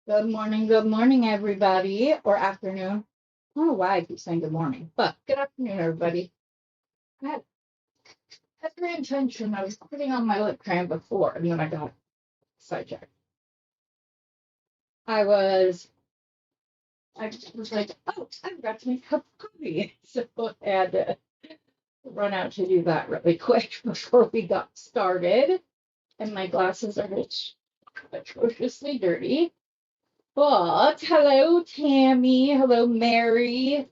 Good morning, everybody, or afternoon. I don't know why I keep saying good morning, but good afternoon, everybody. I had every intention. I was putting on my lip crayon before, and then I got sidetracked. I was, I was like, oh, I forgot to make a cup of coffee. So I had to run out to do that really quick before we got started. And my glasses are atrociously dirty. But hello, Tammy. Hello, Mary.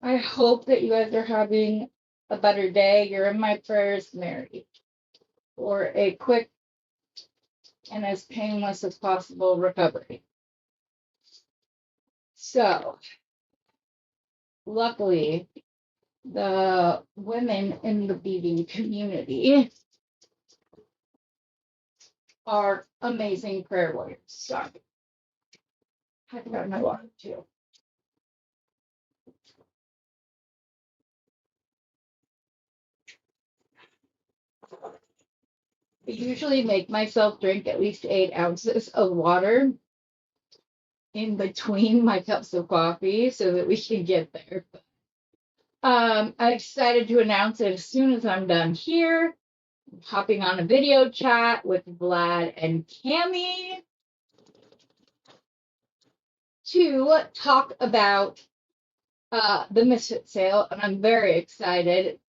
I hope that you guys are having a better day. You're in my prayers, Mary, for a quick and as painless as possible recovery. So, luckily, the women in the beading community are amazing prayer warriors. Sorry. I forgot my water too. I usually make myself drink at least 8 ounces of water in between my cups of coffee so that we can get there. I'm excited to announce it as soon as I'm done here. I'm hopping on a video chat with Vlad and Cami to talk about the Misfit sale, and I'm very excited.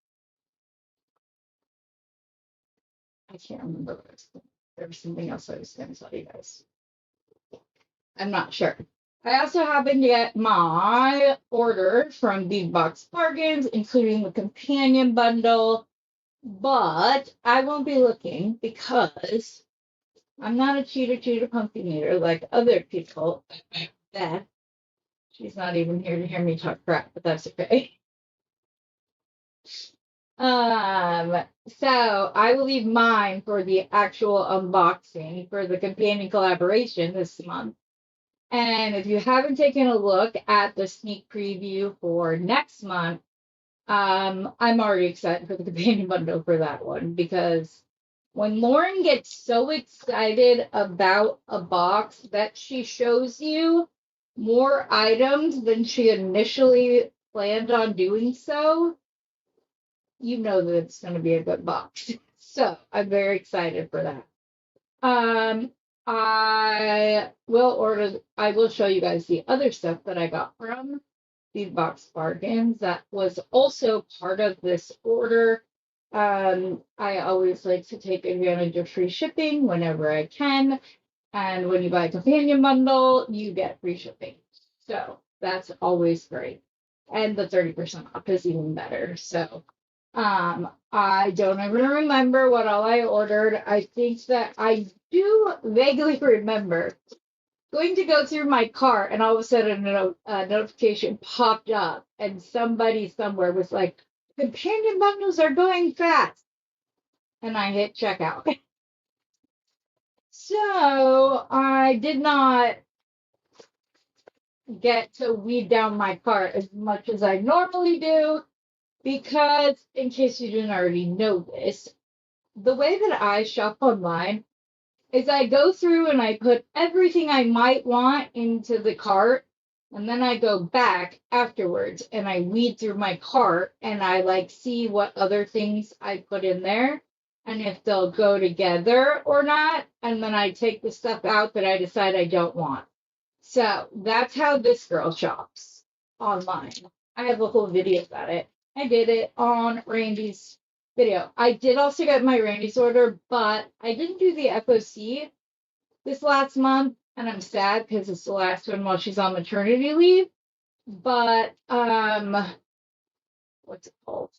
I can't remember what I was thinking. There was something else I was going to tell you guys. I'm not sure. I also happened to get my order from Bead Box Bargains, including the companion bundle, but I won't be looking because I'm not a cheater pumpkin eater like other people. Beth, she's not even here to hear me talk crap, but that's okay. So I will leave mine for the actual unboxing for the companion collaboration this month. And if you haven't taken a look at the sneak preview for next month, I'm already excited for the companion bundle for that one because when Lauren gets so excited about a box that she shows you more items than she initially planned on doing so, you know that it's going to be a good box. So I'm very excited for that. I will show you guys the other stuff that I got from Bead Box Bargains that was also part of this order. I always like to take advantage of free shipping whenever I can. And when you buy a companion bundle, you get free shipping. So that's always great. And the 30% off is even better. So I don't even remember what all I ordered. I think that I do vaguely remember going to go through my cart, and all of a sudden a notification popped up, and somebody somewhere was like, companion bundles are going fast. And I hit checkout. So I did not get to weed down my cart as much as I normally do because, in case you didn't already know this, the way that I shop online is I go through and I put everything I might want into the cart, and then I go back afterwards and I weed through my cart and I like see what other things I put in there and if they'll go together or not, and then I take the stuff out that I decide I don't want. So that's how this girl shops online. I have a whole video about it. I did it on Randy's video. I did also get my Randy's order, but I didn't do the FOC this last month, and I'm sad because it's the last one while she's on maternity leave. But what's it called?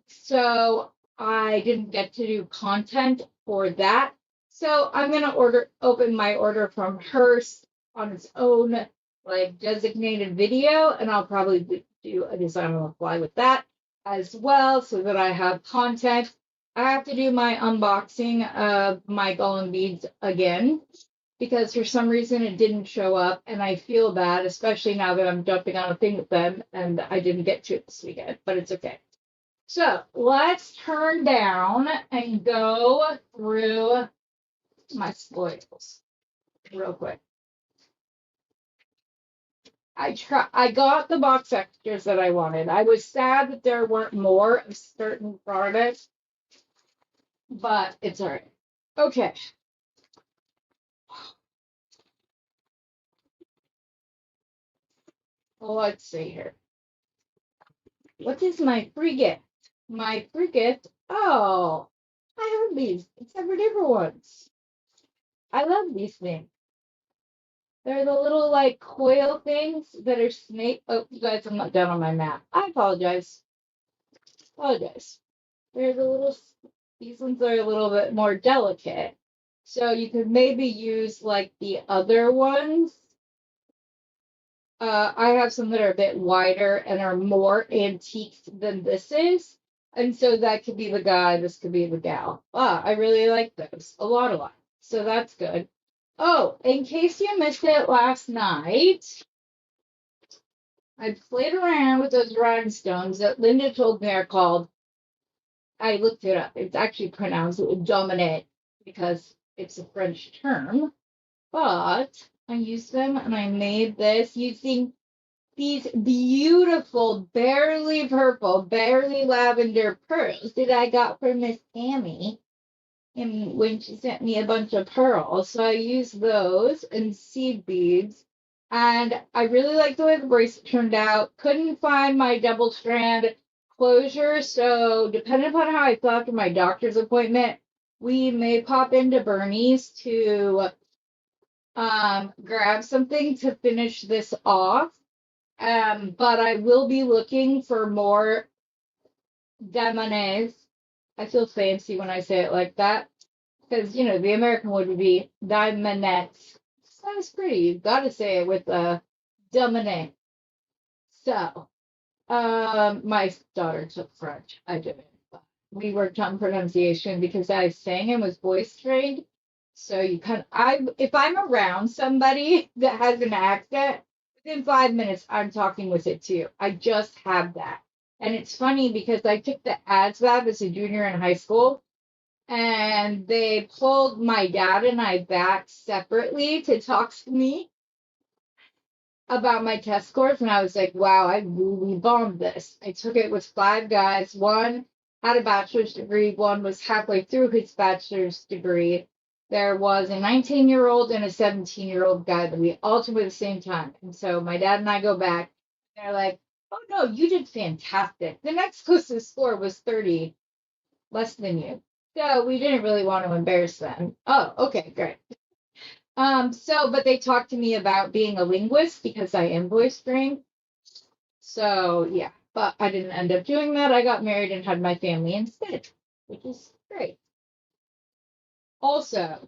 So I didn't get to do content for that. So I'm gonna open my order from hers on its own like designated video, and I'll probably do a design on the fly with that as well, so that I have content. I have to do my unboxing of my golden beads again because for some reason it didn't show up, and I feel bad, especially now that I'm jumping on a thing with them and I didn't get to it this weekend, but it's okay. So let's turn down and go through my spoils. real quick. I got the box extras that I wanted. I was sad that there weren't more of certain products, but it's all right. Okay. Well, let's see here. What is my free gift? My free gift. Oh, I have these, except for different ones. I love these things. They're the little like coil things that are snake. Oh, you guys, I'm not done on my map. I apologize. Apologize. They're the little. These ones are a little bit more delicate, so you could maybe use like the other ones. I have some that are a bit wider and are more antiques than this is. And so that could be the guy, this could be the gal. Ah, I really like those. A lot, a lot. So that's good. Oh, in case you missed it last night, I played around with those rhinestones that Linda told me are called. I looked it up. It's actually pronounced dominant because it's a French term. But I used them and I made this using these beautiful, barely purple, barely lavender pearls that I got from Miss Tammy. And when she sent me a bunch of pearls, so I used those and seed beads. And I really like the way the bracelet turned out. Couldn't find my double strand closure, so depending upon how I feel after my doctor's appointment, we may pop into Bernie's to grab something to finish this off. But I will be looking for more Damanés. I feel fancy when I say it like that. Because, you know, the American would be Diamondettes. Sounds pretty. You've got to say it with a Dominé. So, my daughter took French. I didn't. But we worked on pronunciation because I sang and was voice trained. So you can if I'm around somebody that has an accent, within 5 minutes I'm talking with it too. I just have that. And it's funny because I took the ads lab as a junior in high school and they pulled my dad and I back separately to talk to me about my test scores, and I was like, wow, I really bombed this. I took it with 5 guys. One had a bachelor's degree, one was halfway through his bachelor's degree. There was a 19-year-old and a 17-year-old guy that we all took at the same time. And so my dad and I go back, and they're like, oh no, you did fantastic. The next closest score was 30, less than you. So we didn't really want to embarrass them. Oh, okay, great. But they talked to me about being a linguist because I am voice trained. So yeah, but I didn't end up doing that. I got married and had my family instead, which is great. Also,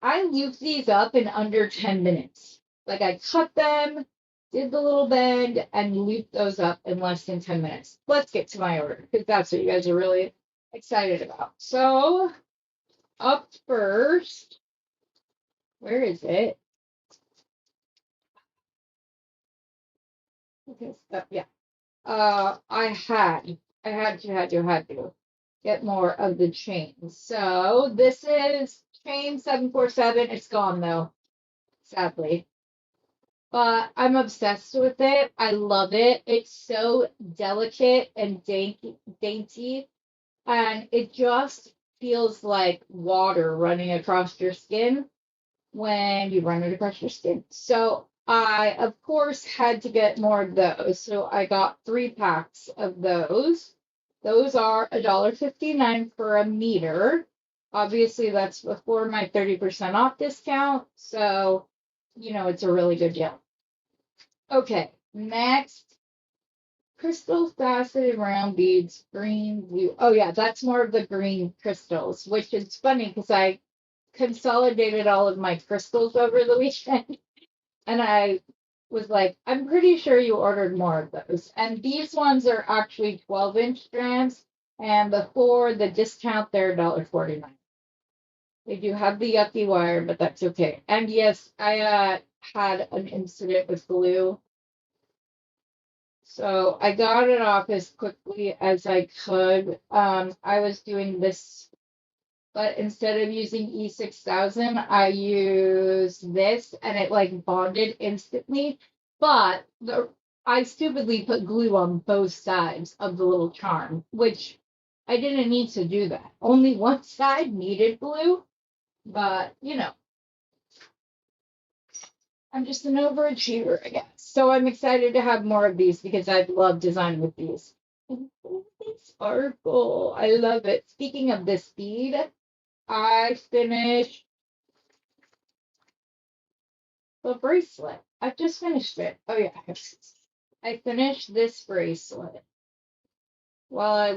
I looped these up in under 10 minutes. Like I cut them, did the little bend, and looped those up in less than 10 minutes. Let's get to my order because that's what you guys are really excited about. So, up first, where is it? Okay, yeah. I had to get more of the chains. So this is chain 747. It's gone though, sadly. But I'm obsessed with it. I love it. It's so delicate and dainty, and it just feels like water running across your skin when you run it across your skin. So I, of course, had to get more of those. So I got 3 packs of those. Those are $1.59 for a meter. Obviously, that's before my 30% off discount. So, you know, it's a really good deal. Okay, next. Crystal faceted round beads, green, blue. Oh, yeah, that's more of the green crystals, which is funny because I consolidated all of my crystals over the weekend. And I was like, I'm pretty sure you ordered more of those. And these ones are actually 12-inch strands. And before the discount, they're $1.49. They do have the yucky wire, but that's okay. And yes, I had an incident with glue. So I got it off as quickly as I could. I was doing this but instead of using E6000, I used this and it like bonded instantly. But I stupidly put glue on both sides of the little charm, which I didn't need to do that. Only one side needed glue, but you know, I'm just an overachiever, I guess. So I'm excited to have more of these because I love designing with these. They sparkle. I love it. Speaking of this bead, I finished the bracelet. I've just finished it. Oh yeah, I finished this bracelet while I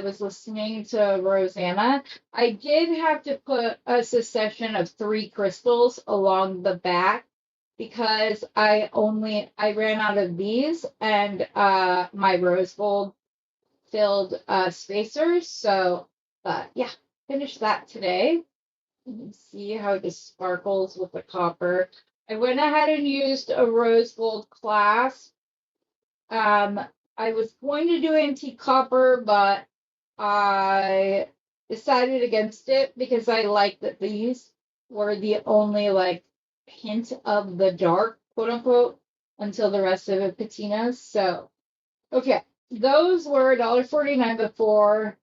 was listening to Rosanna. I did have to put a succession of 3 crystals along the back because I ran out of these and my rose gold filled spacers. So yeah, finished that today. You can see how it just sparkles with the copper. I went ahead and used a rose gold clasp. I was going to do antique copper, but I decided against it because I like that these were the only like hint of the dark, quote unquote, until the rest of it patinas. So, okay, those were $1.49 before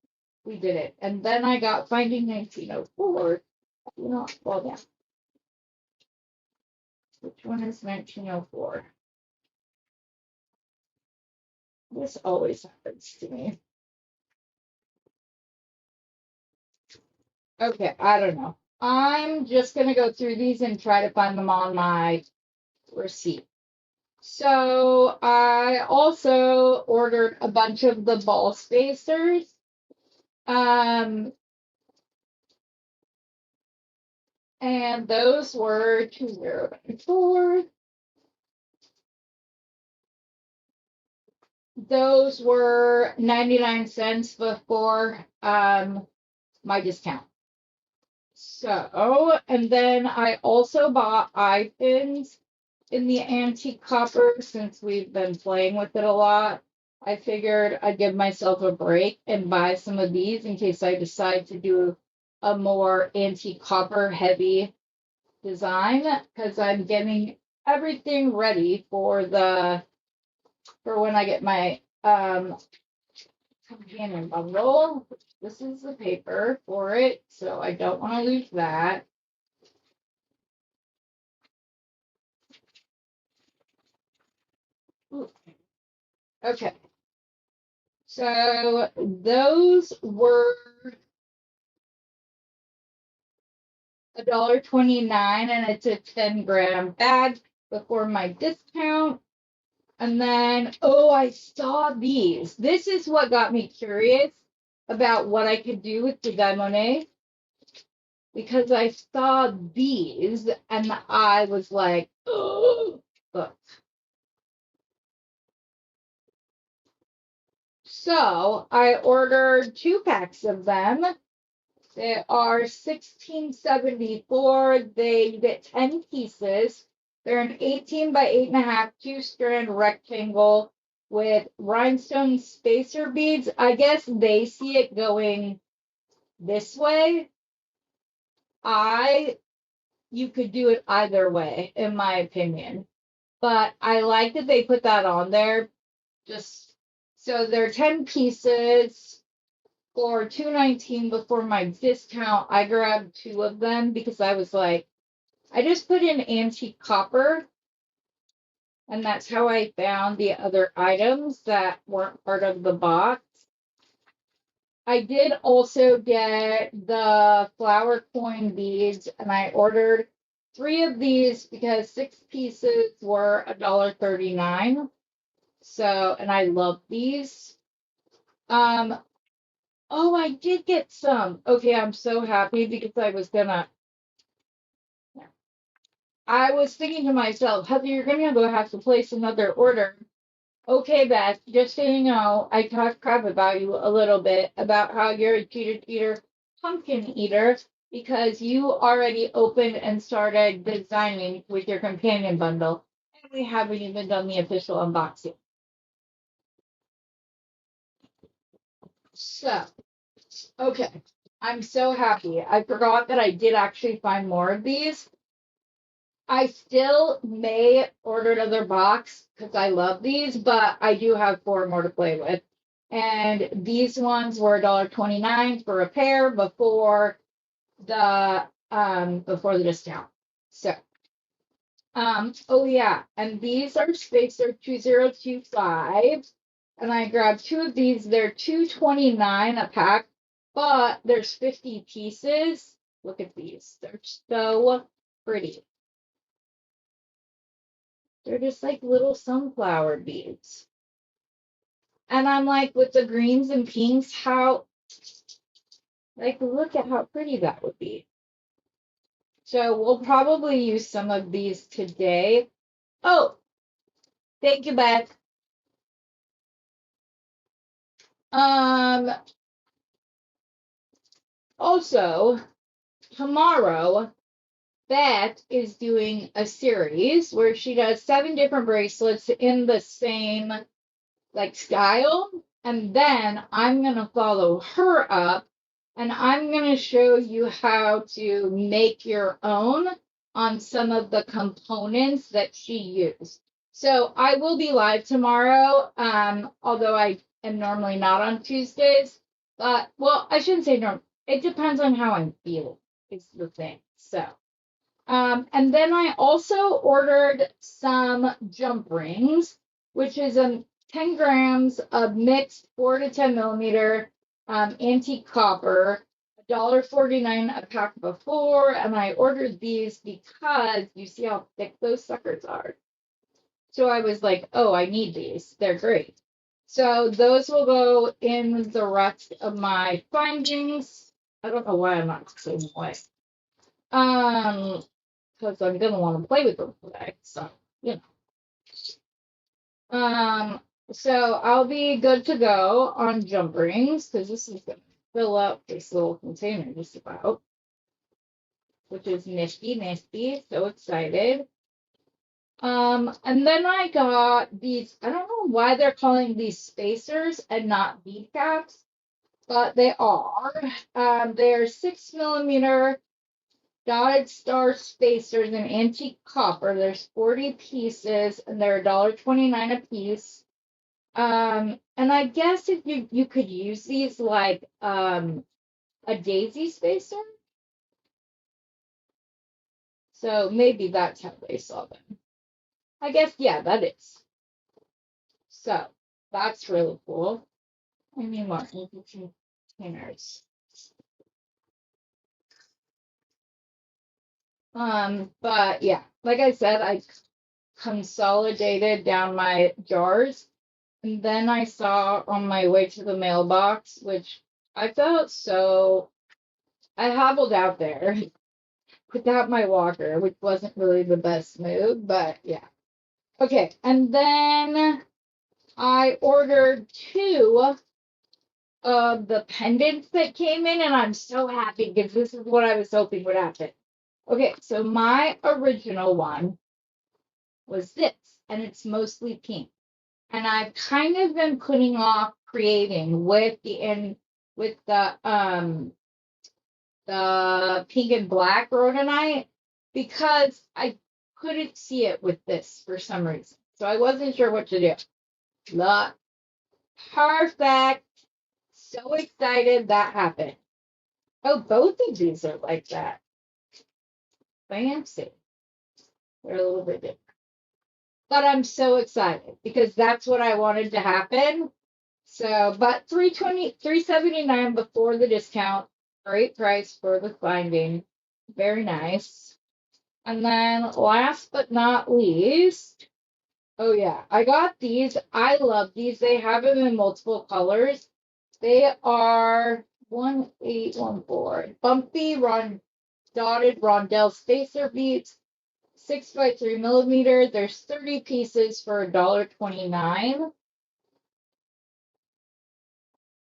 we did it. And then I got Finding 1904. You know, well, yeah. Which one is 1904? This always happens to me. Okay, I don't know. I'm just going to go through these and try to find them on my receipt. So I also ordered a bunch of the ball spacers. And those were 2004. Those were 99 cents before my discount. So, and then I also bought eye pins in the antique copper since we've been playing with it a lot. I figured I'd give myself a break and buy some of these in case I decide to do a more antique copper heavy design because I'm getting everything ready for when I get my companion bundle. This is the paper for it, so I don't want to lose that. Ooh. Okay. So those were $1.29, and it's a 10-gram bag before my discount. And then, oh, I saw these. This is what got me curious about what I could do with the Diamond, because I saw these and I was like, oh, look. So I ordered 2 packs of them. They are $16.74. They get 10 pieces. They're an 18 by 8.5 2-strand rectangle with rhinestone spacer beads. I guess they see it going this way. You could do it either way, in my opinion. But I like that they put that on there. Just so they're 10 pieces for $2.19 before my discount. I grabbed 2 of them because I was like, I just put in antique copper, and that's how I found the other items that weren't part of the box. I did also get the flower coin beads, and I ordered 3 of these because 6 pieces were $1.39. So, and I love these. Oh, I did get some. Okay, I'm so happy because I was thinking to myself, Heather, you're gonna go have to place another order. Okay, Beth, just so you know, I talked crap about you a little bit about how you're a cheater, pumpkin eater, because you already opened and started designing with your companion bundle, and we haven't even done the official unboxing. So, okay. I'm so happy. I forgot that I did actually find more of these. I still may order another box because I love these, but I do have 4 more to play with. And these ones were $1.29 for a pair before the discount. So oh yeah, and these are Spacer 2025. And I grabbed 2 of these. They're $2.29 a pack, but there's 50 pieces. Look at these. They're so pretty. They're just like little sunflower beads. And I'm like, with the greens and pinks, look at how pretty that would be. So we'll probably use some of these today. Oh, thank you, Beth. Also, tomorrow, Beth is doing a series where she does 7 different bracelets in the same style, and then I'm gonna follow her up and I'm gonna show you how to make your own on some of the components that she used. So I will be live tomorrow, although I am normally not on Tuesdays. But well, I shouldn't say normal. It depends on how I'm feeling, is the thing. So and then I also ordered some jump rings, which is 10 grams of mixed 4 to 10 millimeter antique copper, $1.49 a pack before. And I ordered these because you see how thick those suckers are. So I was like, oh, I need these. They're great. So those will go in the rest of my findings. I don't know why I'm not the same way. Because I'm gonna want to play with them today. So, you know. So I'll be good to go on jump rings because this is gonna fill up this little container just about, which is nifty. So excited. And then I got these. I don't know why they're calling these spacers and not bead caps, but they are. They're 6 millimeter dotted star spacers in antique copper. There's 40 pieces and they're $1.29 a piece. And I guess if you could use these like a daisy spacer. So maybe that's how they saw them. I guess yeah, that is. So that's really cool. I mean more containers. But yeah, like I said, I consolidated down my jars. And then I saw on my way to the mailbox, which I felt so. I hobbled out there without my walker, which wasn't really the best move, but yeah. Okay, and then I ordered 2 of the pendants that came in, and I'm so happy because this is what I was hoping would happen. Okay, so my original one was this, and it's mostly pink. And I've kind of been putting off creating with the pink and black rhodonite because I couldn't see it with this for some reason. So I wasn't sure what to do. Look, perfect. So excited that happened. Oh, both of these are like that. Fancy. They're a little bit different. But I'm so excited because that's what I wanted to happen. So, but $379 before the discount. Great price for the finding. Very nice. And then last but not least, oh yeah, I got these. I love these. They have them in multiple colors. They are 1814 bumpy dotted rondelle spacer beads, 6 by 3 millimeter. There's 30 pieces for $1.29.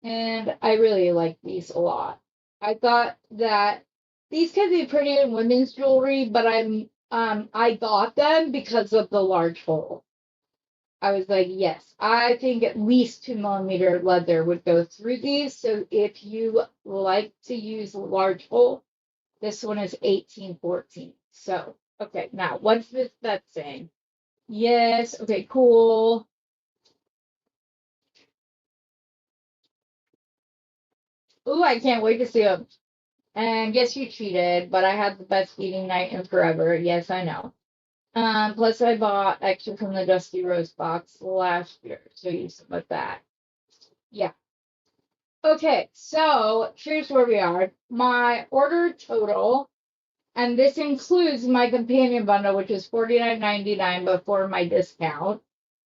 And I really like these a lot. I thought that these could be pretty in women's jewelry, but I got them because of the large hole. I was like, yes, I think at least 2 millimeter leather would go through these. So if you like to use a large hole, this one is 1814. So, okay, now what's this that saying? Yes, okay, cool. Ooh, I can't wait to see them. And guess you cheated, but I had the best eating night in forever. Yes, I know. Plus I bought extra from the Dusty Rose box last year, so use some of that. Yeah. Okay, so here's where we are. My order total, and this includes my companion bundle, which is $49.99 before my discount.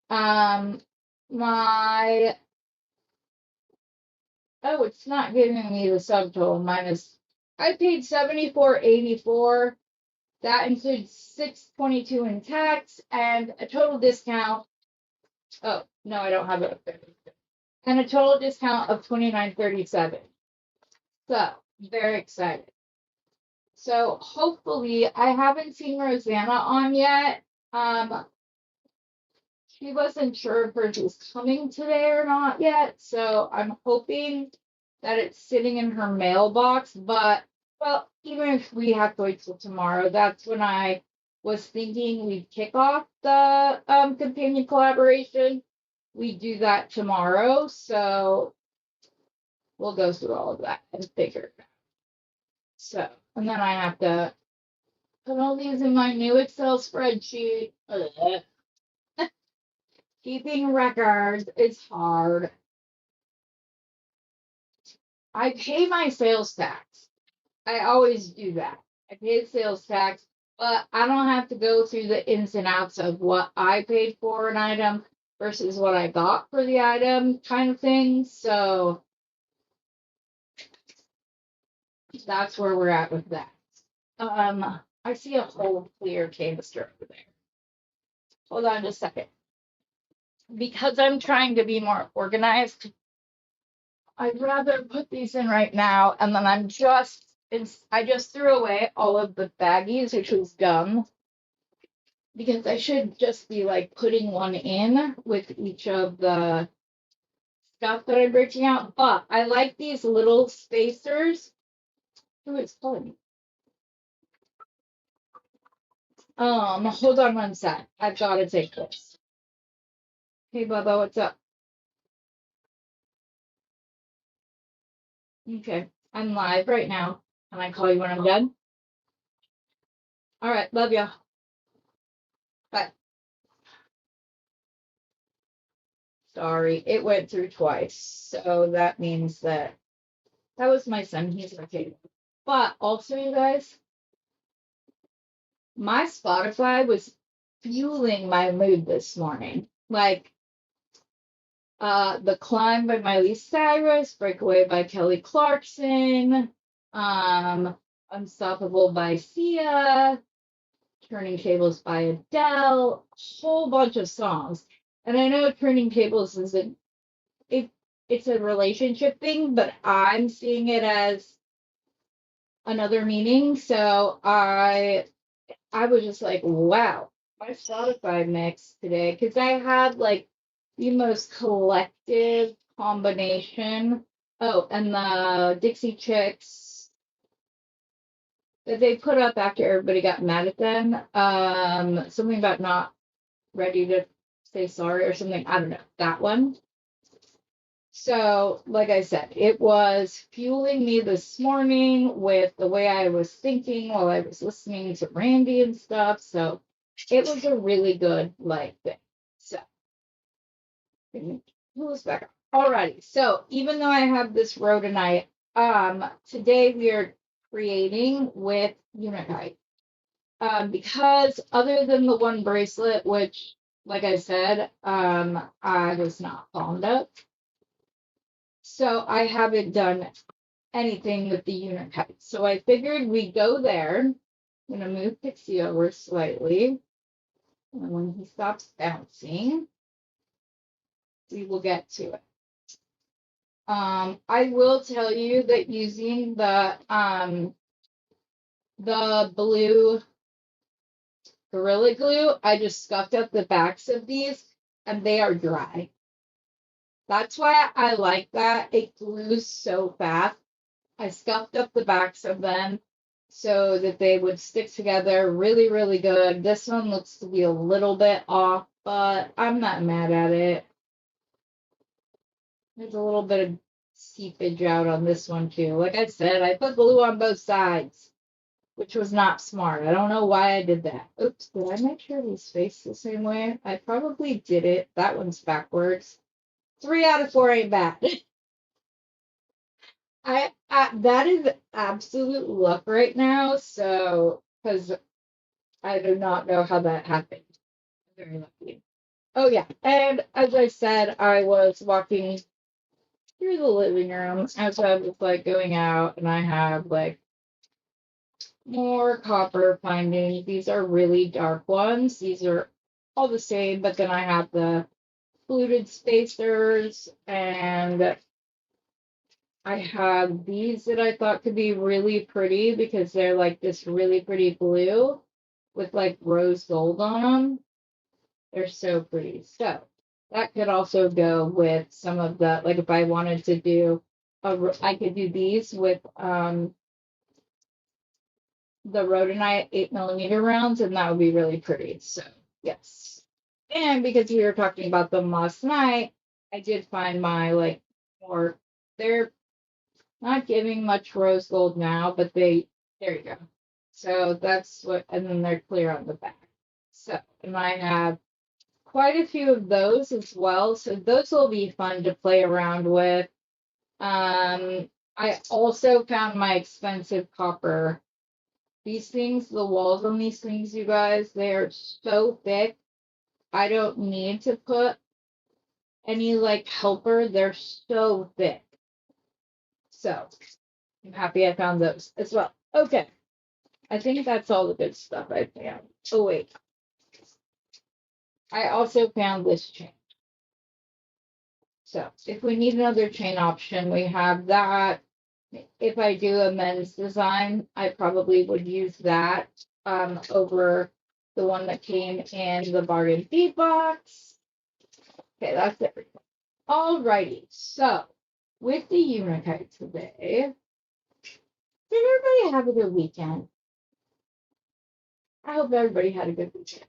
Um, my oh, it's not giving me the subtotal. Minus, I paid $74.84. That includes $6.22 in tax and a total discount. Oh no, I don't have it up there. And a total discount of $29.37. So very excited. So hopefully, I haven't seen Rosanna on yet. She wasn't sure if hers was coming today or not yet, so I'm hoping that it's sitting in her mailbox. But well, even if we have to wait till tomorrow, that's when I was thinking we'd kick off the companion collaboration. We do that tomorrow, so we'll go through all of that and figure it out. So, and then I have to put all these in my new Excel spreadsheet. Ugh. Keeping records is hard. I pay my sales tax. I always do that. I pay the sales tax, but I don't have to go through the ins and outs of what I paid for an item versus what I got for the item kind of thing. So that's where we're at with that. I see a whole clear canister over there. Hold on just a second. Because I'm trying to be more organized, I'd rather put these in right now, and then I just threw away all of the baggies, which was gum, because I should just be like putting one in with each of the stuff that I'm breaking out. But I like these little spacers. Oh, it's fun. Hold on one sec. I've got to take this. Hey, Bubba, what's up? Okay, I'm live right now. Can I call you when I'm done? All right, love ya. Bye. Sorry, it went through twice. So that means that was my son. He's okay. But also, you guys, my Spotify was fueling my mood this morning. Like, The Climb by Miley Cyrus, Breakaway by Kelly Clarkson, Unstoppable by Sia, Turning Tables by Adele, a whole bunch of songs. And I know Turning Tables isn't it's a relationship thing, but I'm seeing it as another meaning. So I was just like, wow, my Spotify mix today, because I had like the most collective combination. Oh, and the Dixie Chicks that they put up after everybody got mad at them. Something about not ready to say sorry or something. I don't know. That one. So, like I said, it was fueling me this morning with the way I was thinking while I was listening to Randy and stuff. So, it was a really good like thing. So, pull this back up. Alrighty. So, even though I have this row tonight, today we are creating with Unite. Because other than the one bracelet, which, like I said, I was not fond of. So I haven't done anything with the unit height. So I figured we go there. I'm gonna move Pixie over slightly. And when he stops bouncing, we will get to it. I will tell you that using the blue Gorilla Glue, I just scuffed up the backs of these and they are dry. That's why I like that. It glues so fast. I scuffed up the backs of them so that they would stick together really, really good. This one looks to be a little bit off, but I'm not mad at it. There's a little bit of seepage out on this one too. Like I said, I put glue on both sides, which was not smart. I don't know why I did that. Oops, did I make sure these face the same way? I probably did it. That one's backwards. 3 out of 4 ain't bad. I that is absolute luck right now. So, because I do not know how that happened. Very lucky. Oh yeah, and as I said, I was walking through the living room as I was like going out, and I have like more copper findings. These are really dark ones. These are all the same, but then I have the fluted spacers, and I have these that I thought could be really pretty because they're like this really pretty blue with like rose gold on them. They're so pretty. So that could also go with some of the, like if I wanted to do I could do these with the rhodonite 8mm rounds, and that would be really pretty. So yes. And because we were talking about them last night, I did find my like more, they're not giving much rose gold now, but there you go. So that's what, and then they're clear on the back. So, and I have quite a few of those as well. So those will be fun to play around with. I also found my expensive copper. These things, the walls on these things, you guys, they are so thick. I don't need to put any like helper. They're so thick. So I'm happy I found those as well. Okay. I think that's all the good stuff I found. Oh, wait. I also found this chain. So if we need another chain option, we have that. If I do a men's design, I probably would use that over the one that came in the bargain bead box. Okay, that's everything. Alrighty, so with the Unicode today, did everybody have a good weekend? I hope everybody had a good weekend.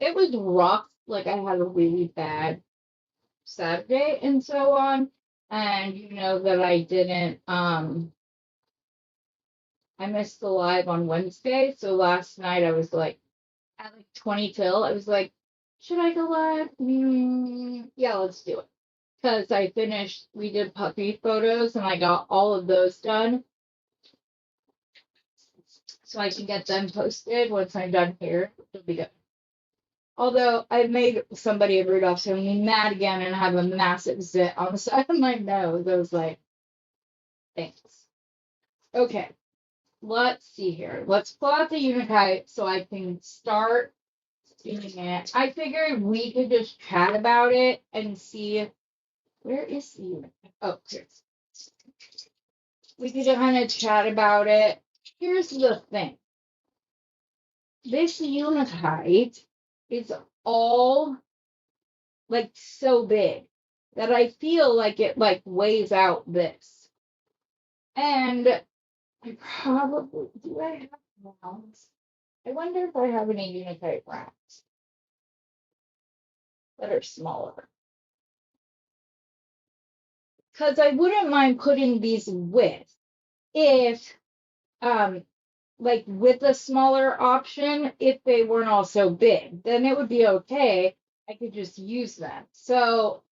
It was rough. Like I had a really bad Saturday and so on. And you know that I didn't I missed the live on Wednesday. So last night I was like at like 20 till. I was like, should I go live? Yeah, let's do it. Because I finished, we did puppy photos and I got all of those done. So I can get them posted once I'm done here. It'll be good. Although I made somebody a Rudolph, so I'm gonna be mad again and have a massive zit on the side of my nose. I was like, thanks. Okay, let's see here. Let's pull out the Unicode so I can start doing it. I figured we could just chat about it and see where is the Unicode? Oh, here. We could kind of chat about it. Here's the thing. This Unicode is all like so big that I feel like it like weighs out this. And I probably do I have rounds? I wonder if I have any Unicode rounds that are smaller. Because I wouldn't mind putting these with if like with a smaller option, if they weren't all so big, then it would be okay. I could just use them. So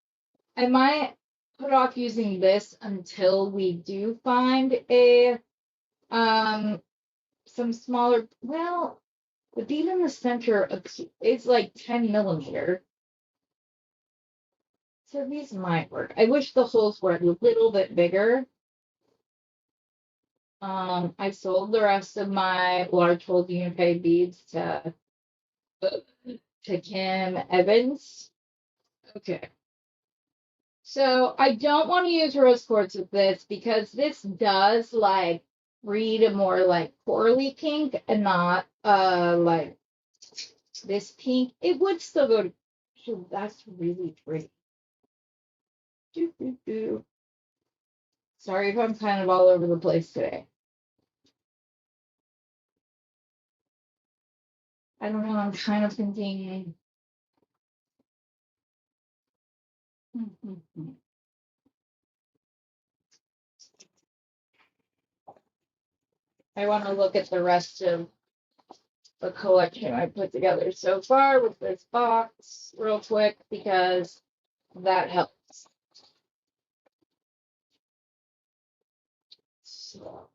I might put off using this until we do find a some smaller, well, the bead in the center is like 10mm. So these might work. I wish the holes were a little bit bigger. I sold the rest of my large hole Unipay beads to Kim Evans. Okay. So I don't want to use rose quartz with this because this does like read more like corally pink and not like this pink, it would still go to, shoot, that's really pretty. Doo, doo, doo. Sorry if I'm kind of all over the place today. I don't know, I'm kind of thinking. I want to look at the rest of the collection I put together so far with this box real quick because that helps. So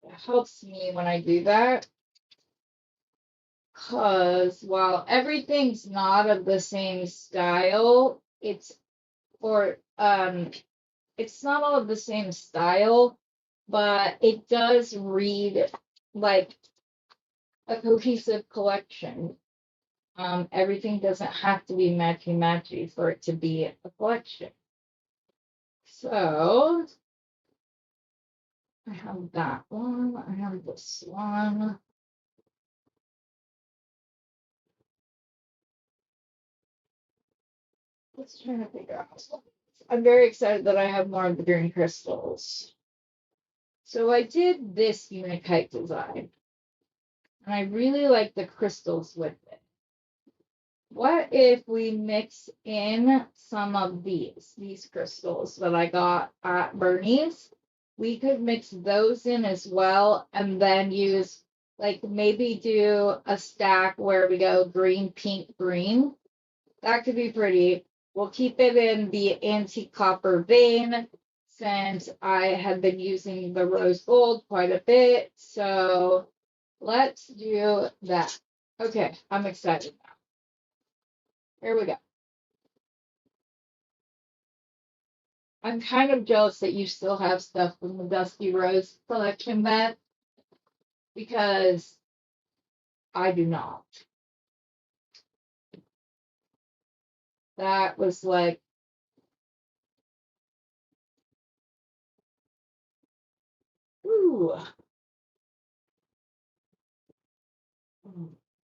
it helps me when I do that because while everything's not of the same style, it's not all of the same style, but it does read like a cohesive collection. Everything doesn't have to be matchy-matchy for it to be a collection. So I have that one. I have this one. Let's try to figure out. I'm very excited that I have more of the green crystals. So I did this unikite design, and I really like the crystals with it. What if we mix in some of these crystals that I got at Bernie's? We could mix those in as well and then use, like, maybe do a stack where we go green, pink, green. That could be pretty. We'll keep it in the antique copper vein since I have been using the rose gold quite a bit. So let's do that. Okay, I'm excited now. Here we go. I'm kind of jealous that you still have stuff from the Dusty Rose collection, Beth, because I do not. That was like, ooh.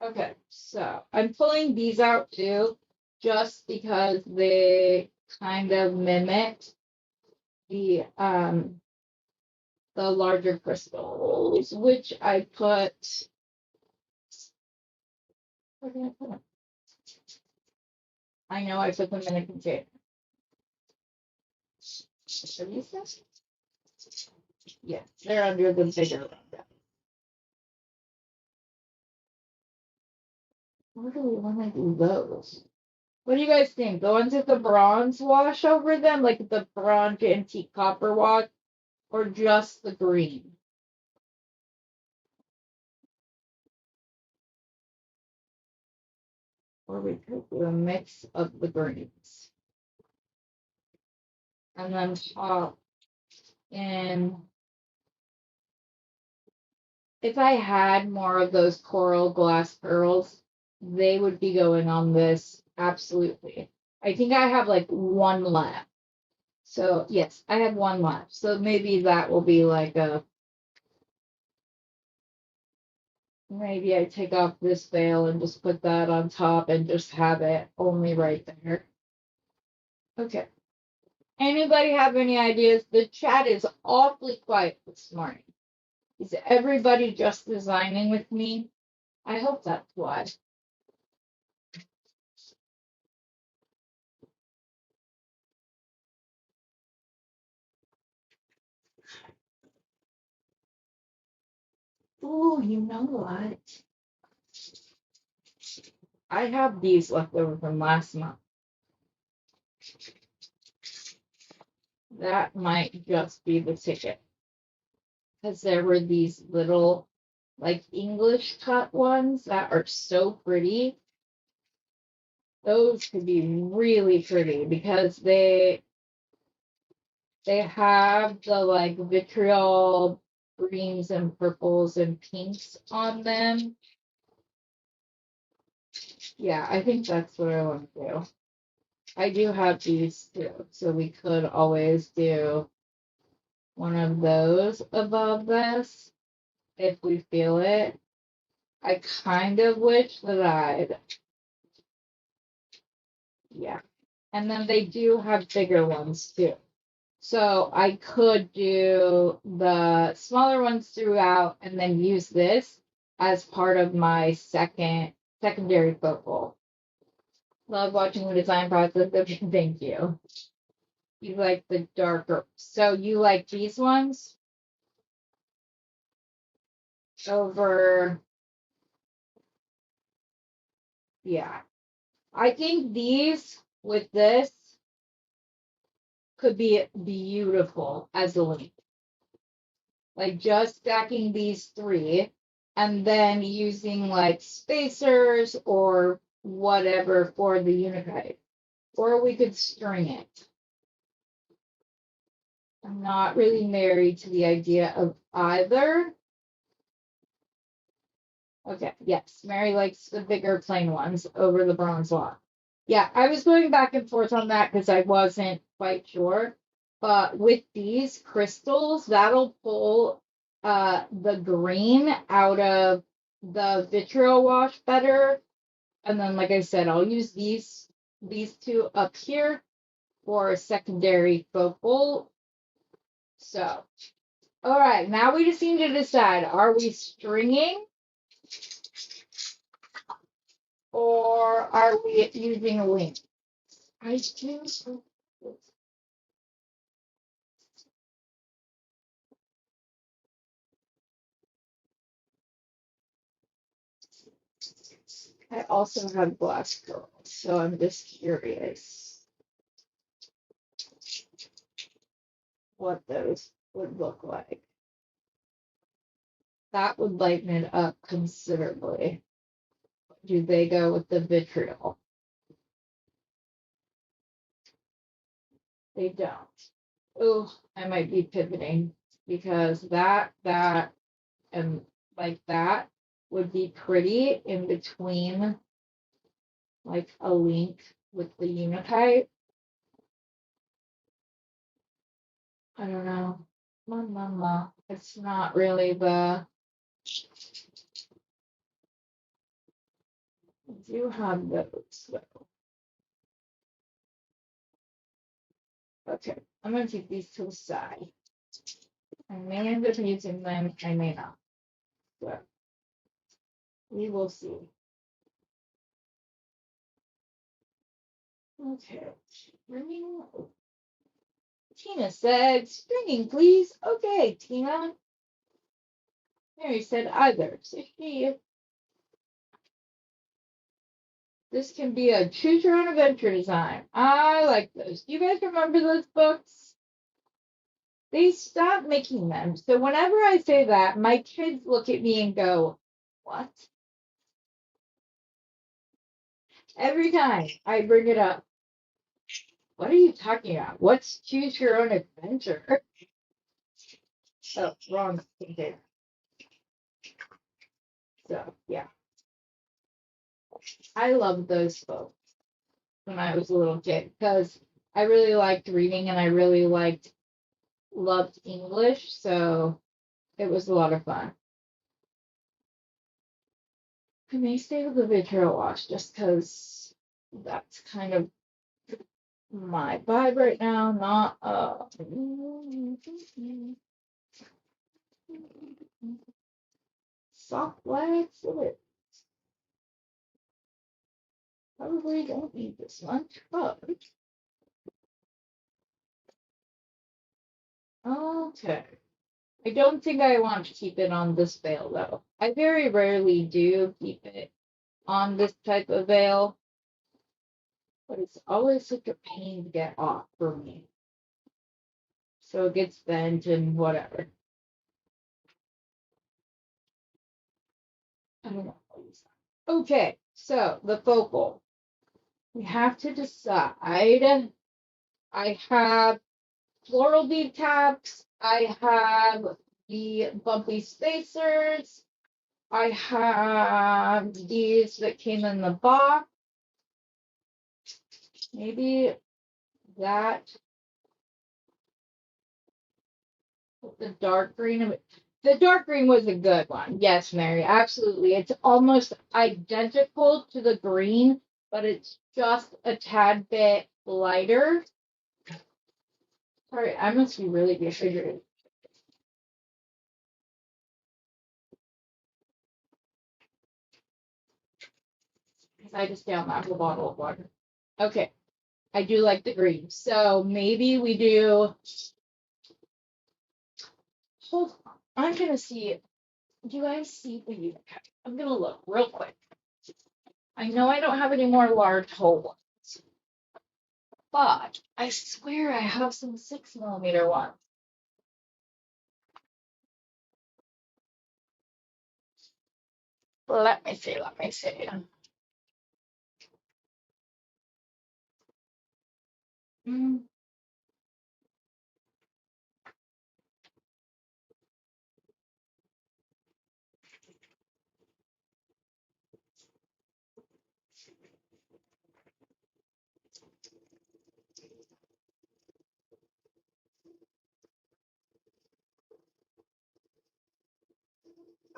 Okay, so I'm pulling these out too, just because they kind of mimic the larger crystals, which I put. Where did I put them? I know I put them in a container. Are these them? Yeah, they're under the bigger one. Where do we want to do those? What do you guys think? The ones with the bronze wash over them, like the bronze antique copper wash, or just the green? Or we could do a mix of the greens. And then top in. If I had more of those coral glass pearls, they would be going on this. Absolutely. I think I have like one left. So yes, I have one left. So maybe that will be like a. Maybe I take off this veil and just put that on top and just have it only right there. Okay. Anybody have any ideas? The chat is awfully quiet this morning. Is everybody just designing with me? I hope that's why. Oh, you know what? I have these left over from last month. That might just be the ticket. Because there were these little, like, English cut ones that are so pretty. Those could be really pretty because they have the, like, vitriol greens and purples and pinks on them. Yeah, I think that's what I want to do. I do have these too, so we could always do one of those above this if we feel it. I kind of wish that I'd Yeah. And then they do have bigger ones too. So I could do the smaller ones throughout and then use this as part of my secondary focal. Love watching the design process. Okay, thank you. You like the darker. So you like these ones over, yeah. I think these with this could be beautiful as a link. Like just stacking these three and then using like spacers or whatever for the unitite. Or we could string it. I'm not really married to the idea of either. Okay, yes, Mary likes the bigger plain ones over the bronze one. Yeah, I was going back and forth on that because I wasn't quite sure. But with these crystals, that'll pull the green out of the vitriol wash better. And then, like I said, I'll use these two up here for a secondary focal. So, all right, now we just need to decide, are we stringing or are we using a link? I do. I also have glass girls, so I'm just curious what those would look like. That would lighten it up considerably. Do they go with the vitriol? They don't. Oh, I might be pivoting because that, and like that would be pretty in between like a link with the unitite. I don't know. It's not really the. I do have those though. Okay, I'm gonna take these to the side. I may end up using them, I may not. But we will see. Okay, stringing. Tina said, stringing, please. Okay, Tina. Mary said either. So this can be a choose your own adventure design. I like those. Do you guys remember those books? They stopped making them. So whenever I say that, my kids look at me and go, what? Every time I bring it up, what are you talking about? What's choose your own adventure? Oh, wrong container. So yeah, I loved those books when I was a little kid because I really liked reading and I really loved English, so it was a lot of fun. I may stay with the vitriol wash just because that's kind of my vibe right now, not soft wax. Probably don't need this much, but okay. I don't think I want to keep it on this veil though. I very rarely do keep it on this type of veil, but it's always such a pain to get off for me. So it gets bent and whatever. I don't know. Okay, so the focal. We have to decide. I have floral bead caps. I have the bumpy spacers. I have these that came in the box. Maybe that, the dark green. The dark green was a good one. Yes, Mary, absolutely. It's almost identical to the green, but it's just a tad bit lighter. Sorry, I must be really dehydrated. I just downed that whole bottle of water. Okay, I do like the green, so maybe we do. Hold on, I'm gonna see. Do I see the unit? I'm gonna look real quick. I know I don't have any more large hole ones, but I swear I have some 6mm ones. Let me see. Let me see. Mm.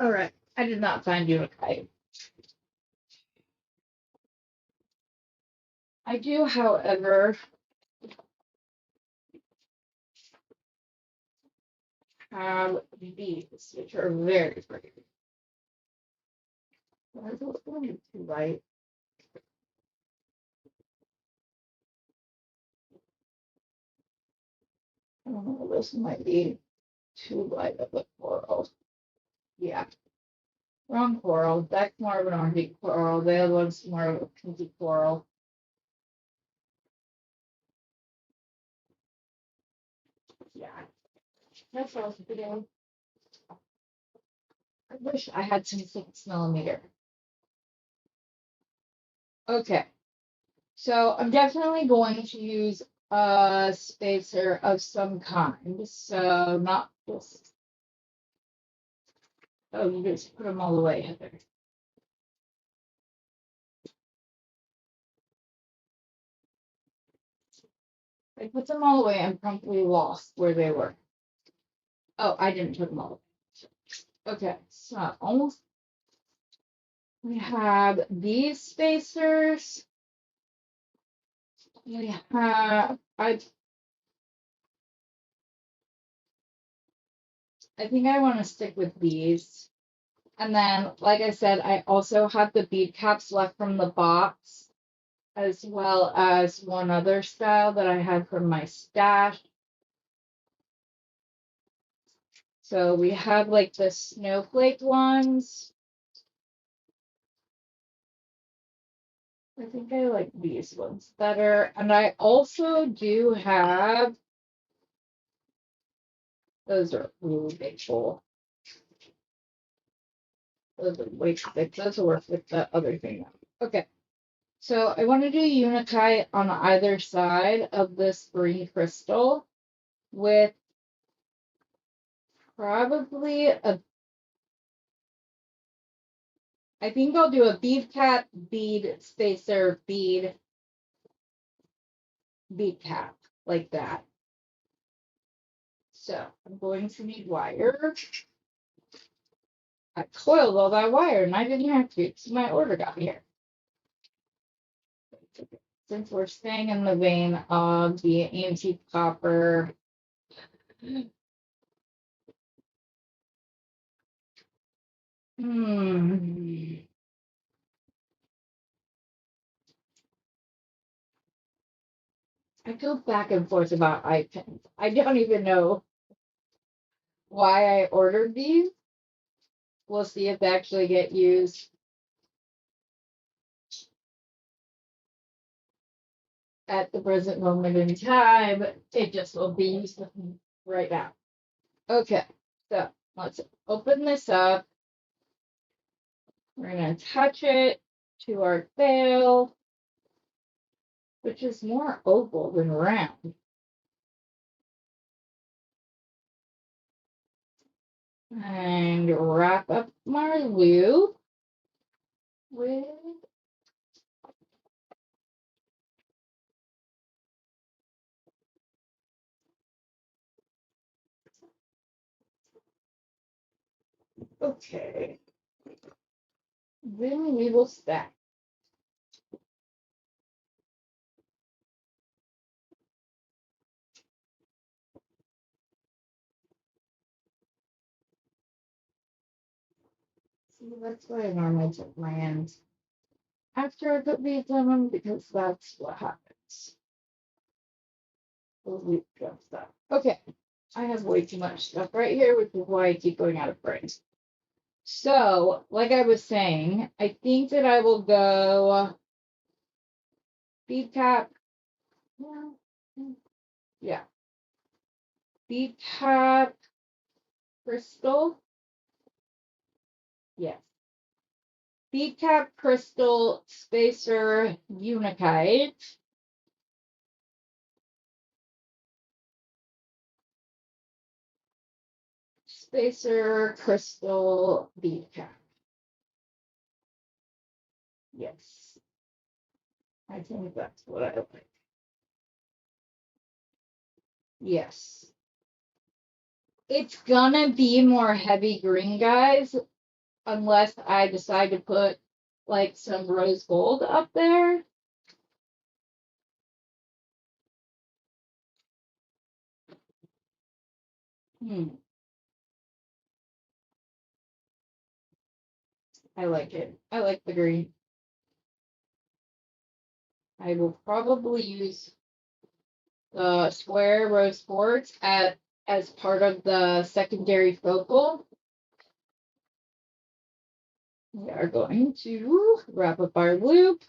All right, I did not find Unicode. I do, however, have these, which are very pretty. Why is it going to be too light? I don't know, this might be too light of a coral. Yeah, wrong coral. That's more of an orangey coral. The other one's more of a pinky coral. Yeah, that's all for today. I wish I had some 6mm. Okay, so I'm definitely going to use a spacer of some kind. So not just. Oh, you just put them all the way, Heather. I put them all away and promptly lost where they were. Oh, I didn't put them all away. Okay, so we have these spacers. We have, I think I want to stick with these. And then, like I said, I also have the bead caps left from the box, as well as one other style that I had from my stash. So we have like the snowflake ones. I think I like these ones better. And I also do have, those are really big full. Those are way too big. Those will work with the other thing. Okay. So I want to do Unikite on either side of this green crystal with probably a, I think I'll do a bead cap, bead spacer, bead cap, like that. So I'm going to need wire. I coiled all that wire and I didn't have to because my order got here. Since we're staying in the vein of the antique copper, I go back and forth about eye pins. I don't even know why I ordered these. We'll see if they actually get used at the present moment in time. It just will be used right now. Okay, so let's open this up. We're going to attach it to our veil, which is more oval than round. And wrap up my loop with okay. Then we will stack. See, that's why I normally take my ends after I put beads on them, because that's what happens. The loop jumps up. Okay, I have way too much stuff right here, which is why I keep going out of frames. So, like I was saying, I think that I will go bead cap. Yeah. Bead cap crystal. Yes. Bead cap crystal spacer unikite. Spacer crystal bead cap. Yes. I think that's what I like. Yes. It's gonna be more heavy green, guys, unless I decide to put like some rose gold up there. I like it. I like the green. I will probably use the square rose quartz as part of the secondary focal. We are going to wrap up our loop.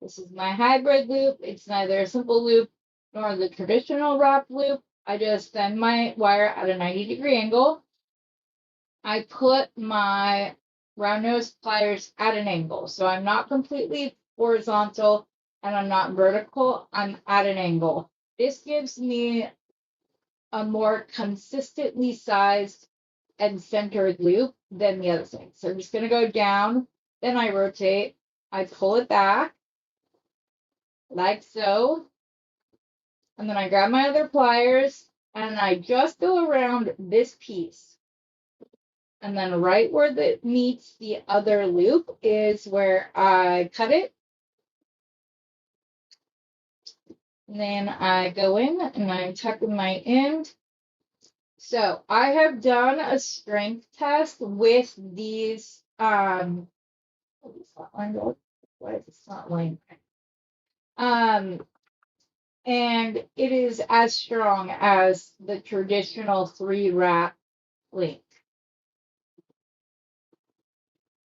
This is my hybrid loop. It's neither a simple loop nor the traditional wrap loop. I just bend my wire at a 90-degree angle. I put my round nose pliers at an angle. So I'm not completely horizontal and I'm not vertical. I'm at an angle. This gives me a more consistently sized and centered loop than the other thing. So I'm just going to go down, then I rotate, I pull it back like so, and then I grab my other pliers and I just go around this piece. And then right where it meets the other loop is where I cut it. And then I go in and I tuck in my end. So I have done a strength test with these why is this not lined? And it is as strong as the traditional 3 wrap link.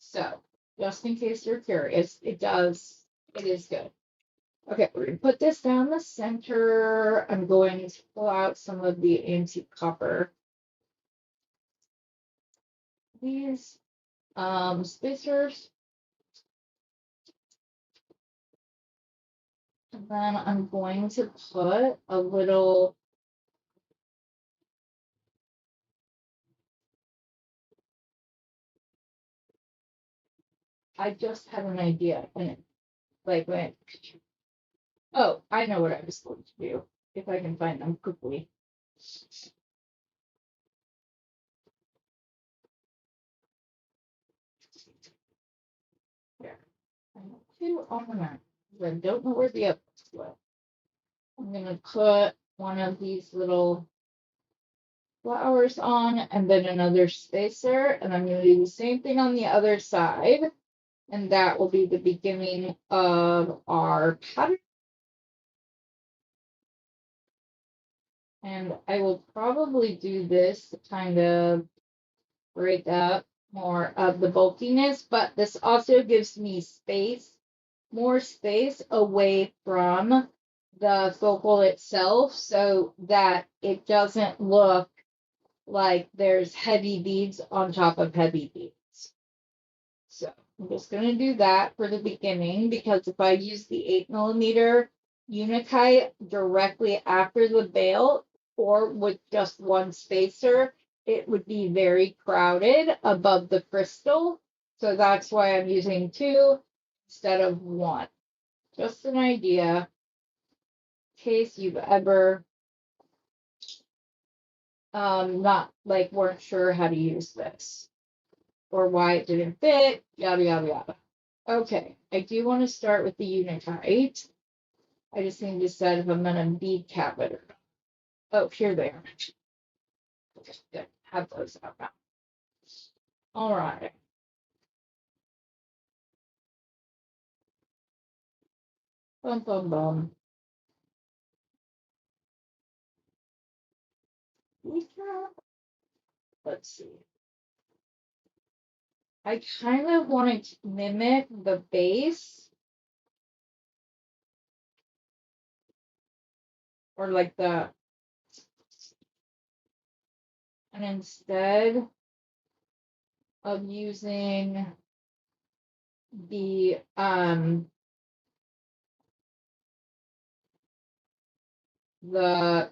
So just in case you're curious, it is good. Okay, we're gonna put this down the center. I'm going to pull out some of the antique copper. These spacers. And then I'm going to put a little I just had an idea and it like went, oh, I know what I was going to do if I can find them quickly. There. I have 2 ornaments. I don't know where the others went. I'm gonna put one of these little flowers on and then another spacer, and I'm gonna do the same thing on the other side, and that will be the beginning of our pattern. And I will probably do this to kind of break up more of the bulkiness, but this also gives me space, more space away from the focal itself so that it doesn't look like there's heavy beads on top of heavy beads. So I'm just going to do that for the beginning, because if I use the 8mm unikite directly after the bail or with just one spacer, it would be very crowded above the crystal. So that's why I'm using 2 instead of 1. Just an idea in case you've ever not like weren't sure how to use this or why it didn't fit, yada yada yada. Okay, I do want to start with the unikite. I just need to decide if I'm gonna bead cap it or not. Oh, here they are. Okay, good. Have those out now. All right. Bum, bum, bum. Let's see. I kind of want to mimic the base, or like the, and instead of using the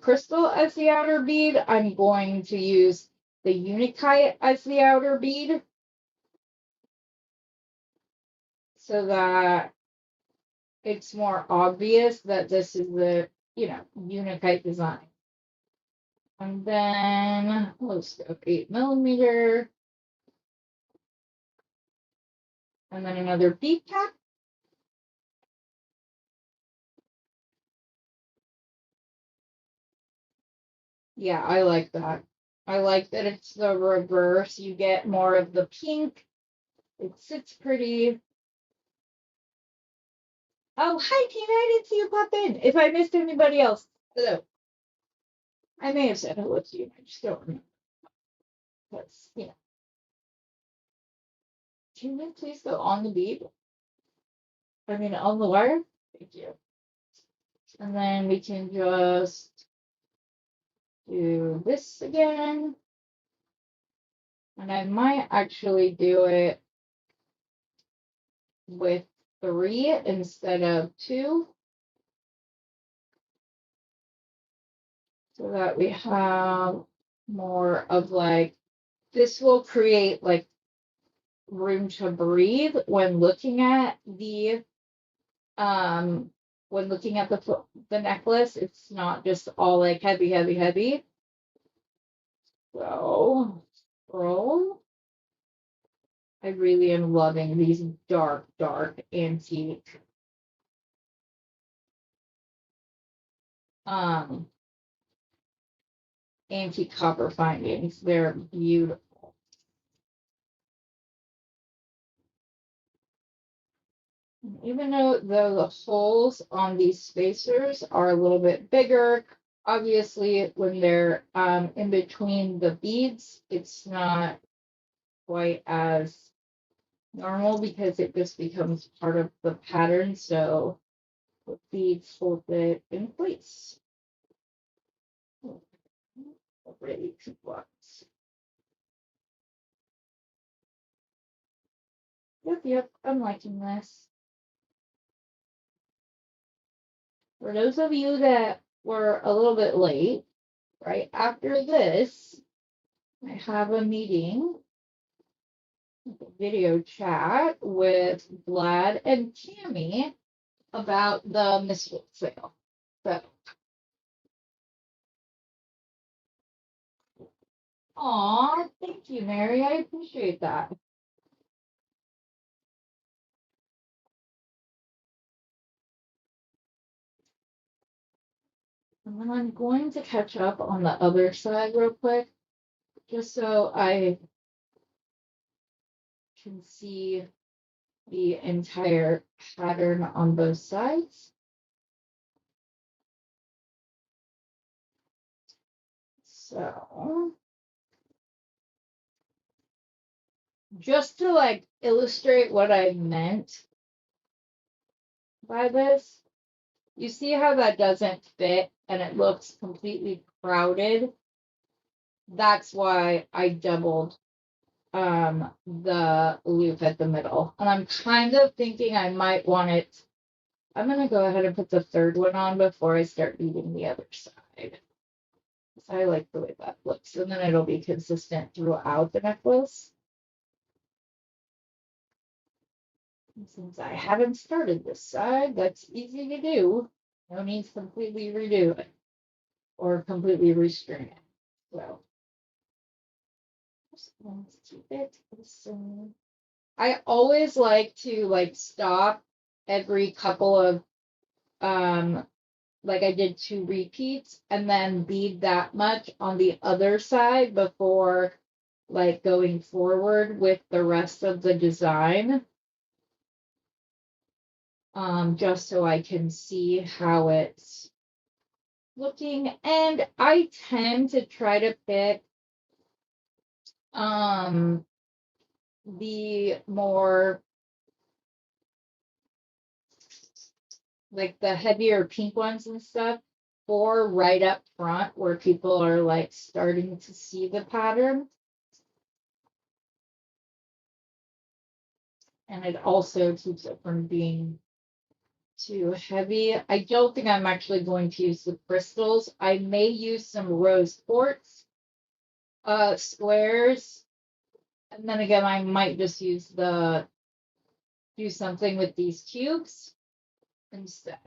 crystal as the outer bead, I'm going to use the Unikite as the outer bead, so that it's more obvious that this is the, Unikite design. And then let's go 8mm. And then another bead cap. Yeah, I like that. I like that it's the reverse. You get more of the pink. It sits pretty. Oh, hi, Tina. I didn't see you pop in. If I missed anybody else, hello. I may have said hello to you. I just don't remember. Because, can you please go on the bead? I mean, on the wire? Thank you. And then we can just do this again. And I might actually do it with 3 instead of 2. So that we have more of like, this will create like room to breathe when looking at the necklace. It's not just all like heavy, heavy, heavy. So scroll. I really am loving these dark, dark antique antique copper findings. They're beautiful. Even though the holes on these spacers are a little bit bigger, obviously when they're in between the beads, it's not quite as normal because it just becomes part of the pattern. So the beads hold it in place. Really complex. Yep, I'm liking this. For those of you that were a little bit late, right after this, I have a meeting, video chat with Vlad and Tammy about the Misfit sale. So, aw, thank you, Mary. I appreciate that. And then I'm going to catch up on the other side real quick, just so I can see the entire pattern on both sides. So, just to like illustrate what I meant by this, you see how that doesn't fit and it looks completely crowded? That's why I doubled the loop at the middle. And I'm kind of thinking I might want it. I'm gonna go ahead and put the third one on before I start beading the other side. I like the way that looks, and then it'll be consistent throughout the necklace. And since I haven't started this side, that's easy to do. No need to completely redo it or completely restring it. So just want to keep it the same. I always like to stop every couple of like I did 2 repeats and then bead that much on the other side before like going forward with the rest of the design. just so I can see how it's looking. And I tend to try to pick the more like the heavier pink ones and stuff, or right up front where people are like starting to see the pattern. And it also keeps it from being too heavy. I don't think I'm actually going to use the crystals. I may use some rose quartz squares. And then again, I might just use do something with these cubes instead.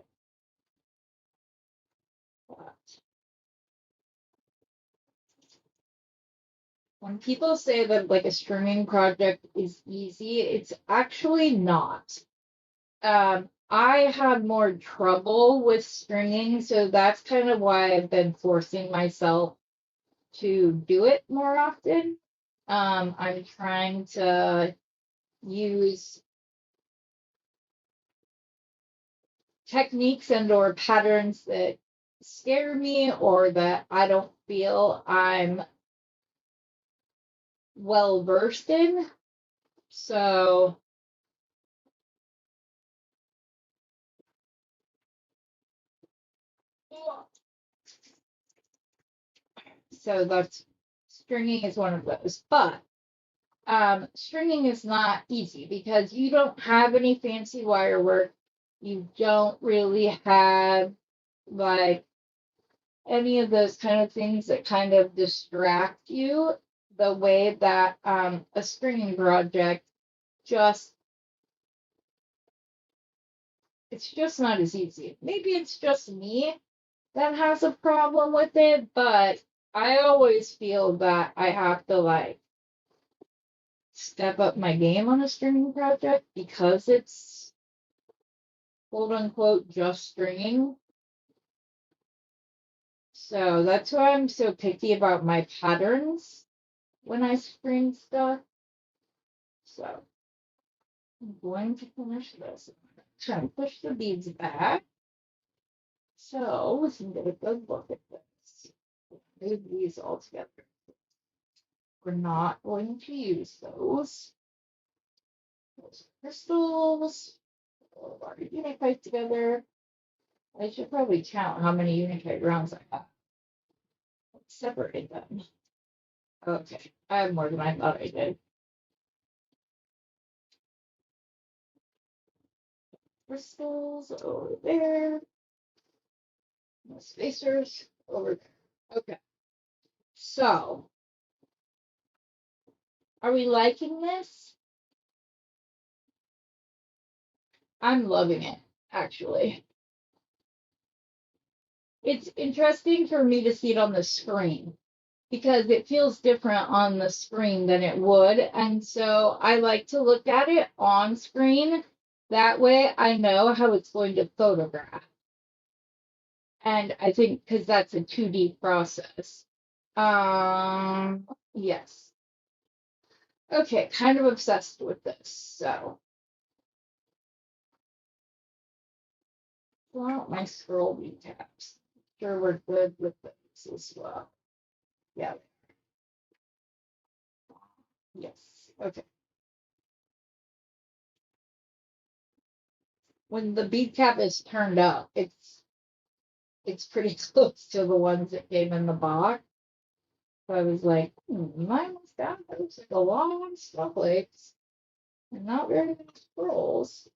But when people say that like a stringing project is easy, it's actually not. I had more trouble with stringing, so that's kind of why I've been forcing myself to do it more often. I'm trying to use techniques and or patterns that scare me or that I don't feel I'm well versed in. So that's stringing is one of those. But stringing is not easy because you don't have any fancy wire work. You don't really have like any of those kind of things that kind of distract you the way that a stringing project just it's just not as easy. Maybe it's just me that has a problem with it, but I always feel that I have to like step up my game on a stringing project because it's quote unquote just stringing. So that's why I'm so picky about my patterns when I string stuff. So I'm going to finish this. Try and push the beads back. So we can get a good look at this. Move these all together. We're not going to use those. Those crystals. All our unitite together. I should probably count how many unitite rounds I have. Let's separate them. Okay, I have more than I thought I did. Crystals over there. No spacers over there. Okay. So, are we liking this? I'm loving it, actually. It's interesting for me to see it on the screen because it feels different on the screen than it would. And so I like to look at it on screen. That way I know how it's going to photograph. And I think because that's a 2D process. Yes. Okay, kind of obsessed with this. So, pull out my scroll recaps. Sure, we're good with this as well. Yeah. Yes. Okay. When the bead cap is turned up, it's pretty close to the ones that came in the box. So I was like, mine was down. It looks like a long snowflakes and not very many scrolls.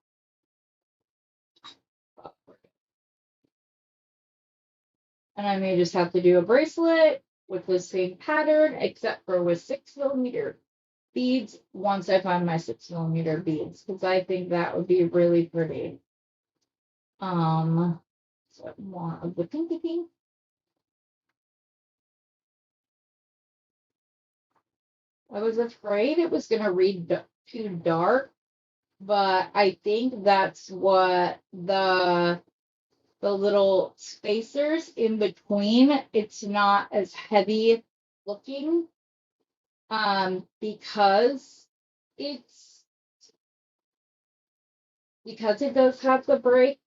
And I may just have to do a bracelet with the same pattern, except for with 6mm beads once I find my 6mm beads, because I think that would be really pretty. So more of the pinky pink. I was afraid it was gonna read too dark, but I think that's what the little spacers in between, it's not as heavy looking because it's because it does have the break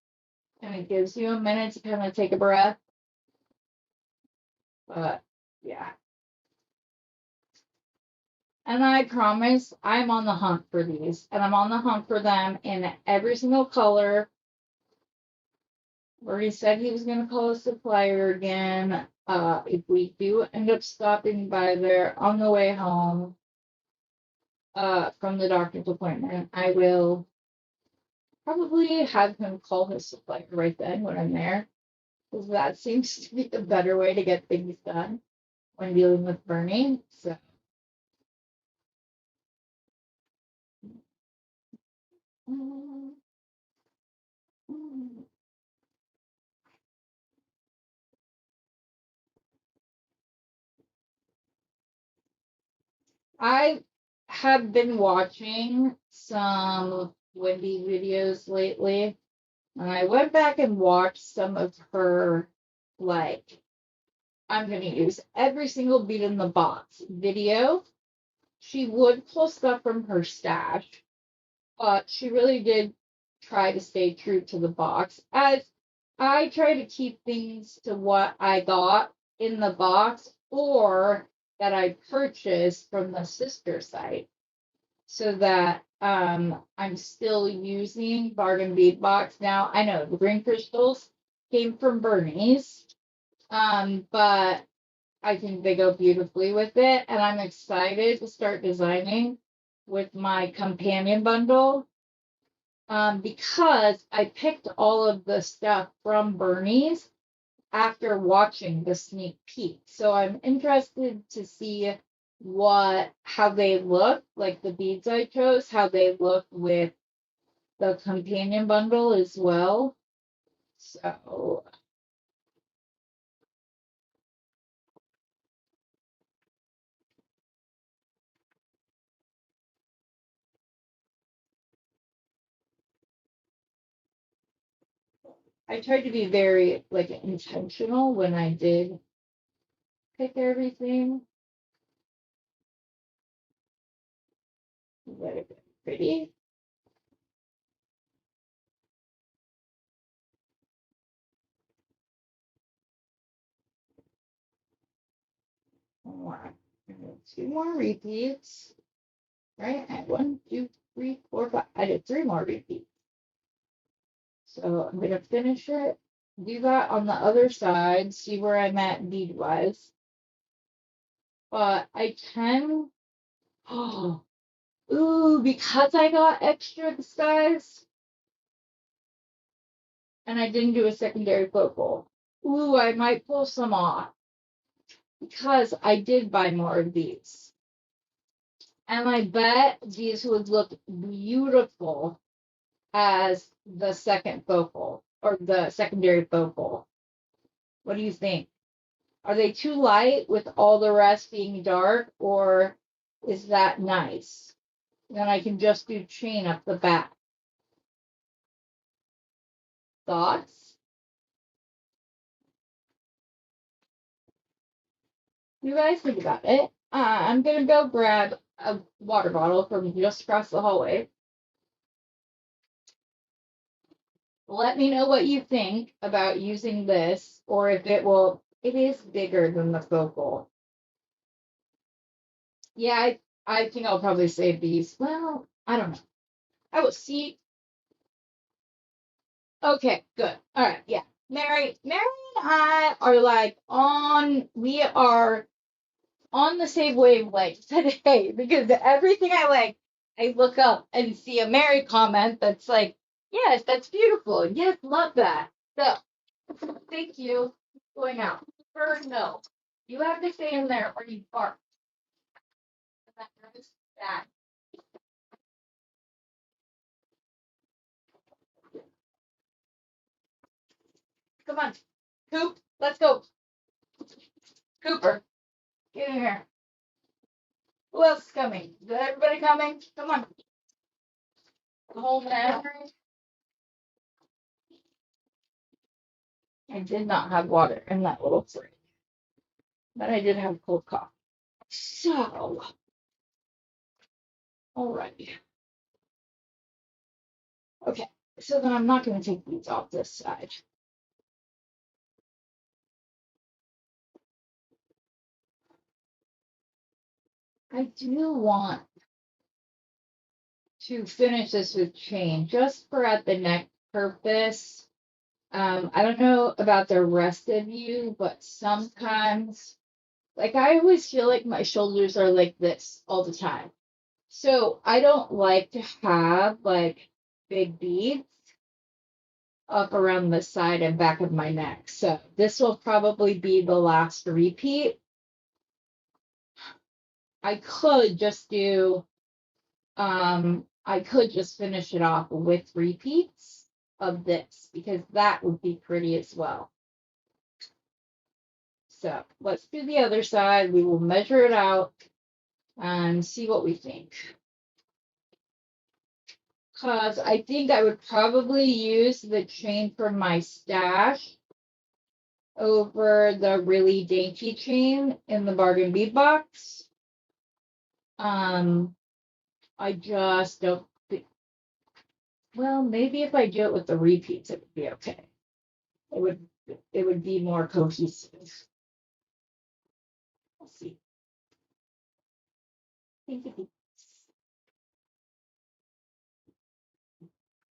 and it gives you a minute to kind of take a breath. But yeah. And I promise I'm on the hunt for these. And I'm on the hunt for them in every single color. Where he said he was going to call a supplier again. If we do end up stopping by there on the way home from the doctor's appointment, I will probably have him call his supplier right then when I'm there. Because that seems to be the better way to get things done when dealing with burning. So. I have been watching some Wendy videos lately, and I went back and watched some of her, like, I'm going to use every single bead in the box video. She would pull stuff from her stash, but she really did try to stay true to the box. As I try to keep things to what I got in the box or that I purchased from the sister site, so that I'm still using Bargain Bead Box. Now, I know the green crystals came from Bernie's, but I think they go beautifully with it, and I'm excited to start designing with my companion bundle, because I picked all of the stuff from Bernie's after watching the sneak peek. So I'm interested to see how they look, like the beads I chose, how they look with the companion bundle as well. So I tried to be very like intentional when I did pick everything. Very pretty. More. Two more repeats. Right? I had 1, 2, 3, 4, 5. I did 3 more repeats. So I'm gonna finish it, do that on the other side, see where I'm at bead wise. But I can, oh, ooh, because I got extra disguise and I didn't do a secondary focal. Ooh, I might pull some off because I did buy more of these. And I bet these would look beautiful as the second focal or the secondary focal. What do you think? Are they too light with all the rest being dark, or is that nice? Then I can just do chain up the back. Thoughts? You guys think about it. I'm gonna go grab a water bottle from just across the hallway. Let me know what you think about using this, or if it will. It is bigger than the focal. Yeah, I think I'll probably save these. Well, I don't know. I will see. Okay, good. All right, yeah. Mary and I are like we are on the same wavelength today because everything I look up and see a Mary comment that's like, yes, that's beautiful. Yes, love that. So, thank you. Going out. Bird, no. You have to stay in there or you bark. That. Come on. Coop, let's go. Cooper, get in here. Who else is coming? Is everybody coming? Come on. The whole man. I did not have water in that little fridge, but I did have cold coffee. So, alrighty. Okay. So then I'm not going to take these off this side. I do want to finish this with chain just for at the neck purpose. I don't know about the rest of you, but sometimes, like, I always feel like my shoulders are like this all the time. So I don't like to have like big beads up around the side and back of my neck. So this will probably be the last repeat. I could just do, I could just finish it off with repeats of this because that would be pretty as well. So let's do the other side. We will measure it out and see what we think. Because I think I would probably use the chain from my stash over the really dainty chain in the bargain bead box. I just don't think, well, maybe if I do it with the repeats, it would be okay. It would be more cohesive. Let's see.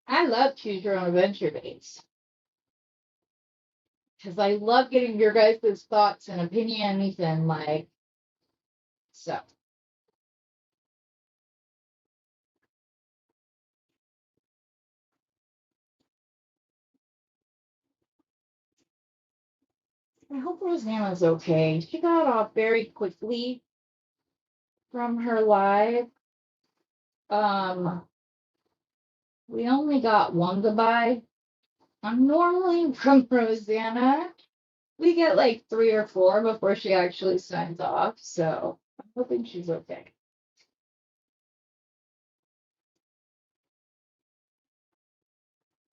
I love choose your own adventure days because I love getting your guys' thoughts and opinions and like so. I hope Rosanna's okay. She got off very quickly from her live. We only got one goodbye. Normally from Rosanna, we get like 3 or 4 before she actually signs off. So I'm hoping she's okay.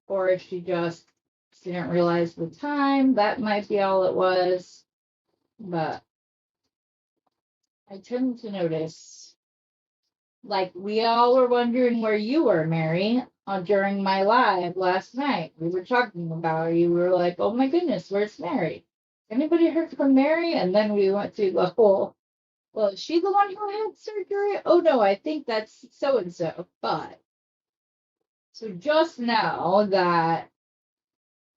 Or if she just didn't realize the time, that might be all it was. But I tend to notice, like we all were wondering where you were, Mary, during my live last night. We were talking about you. We were like, oh my goodness, where's Mary? Anybody heard from Mary? And then we went through the whole, well, is she the one who had surgery? Oh no, I think that's so and so. But so just know that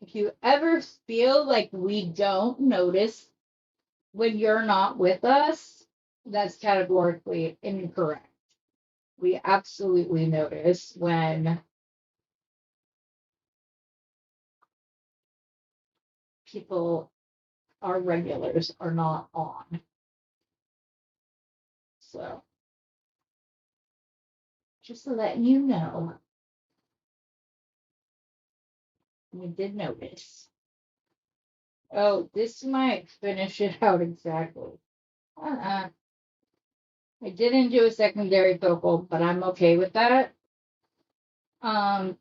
if you ever feel like we don't notice when you're not with us, that's categorically incorrect. We absolutely notice when people, our regulars, are not on. So just letting you know, we did notice. Oh, this might finish it out exactly. I didn't do a secondary focal, but I'm okay with that.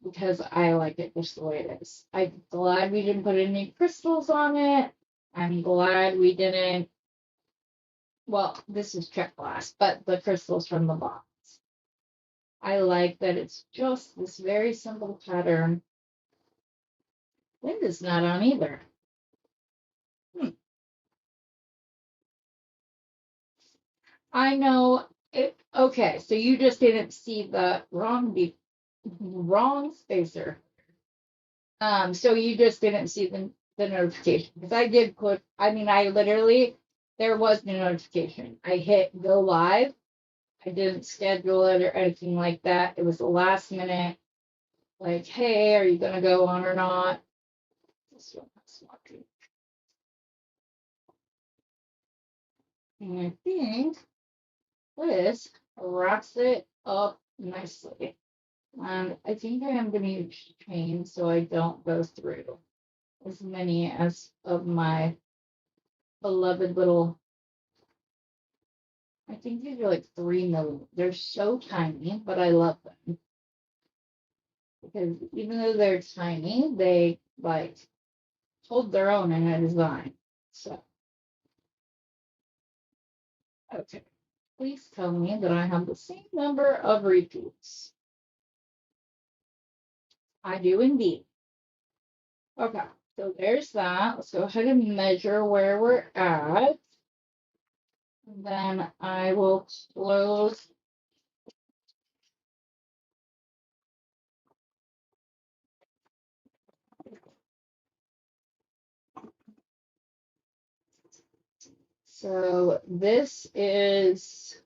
Because I like it just the way it is. I'm glad we didn't put any crystals on it. I'm glad we didn't. Well, this is check glass, but the crystals from the box. I like that it's just this very simple pattern. Linda's not on either. I know it. Okay, so you just didn't see the wrong spacer. So you just didn't see the notification because I did put. I mean, I literally there was no notification. I hit go live. I didn't schedule it or anything like that. It was the last minute. Like, hey, are you gonna go on or not? This one has walking. And I think this wraps it up nicely. And I think I am going to use chain so I don't go through as many as of my beloved little. I think these are like 3 millimeters. They're so tiny, but I love them because even though they're tiny, they like hold their own in a design. So, okay. Please tell me that I have the same number of repeats. I do indeed. Okay, so there's that. Let's go ahead and measure where we're at. And then I will close. So this is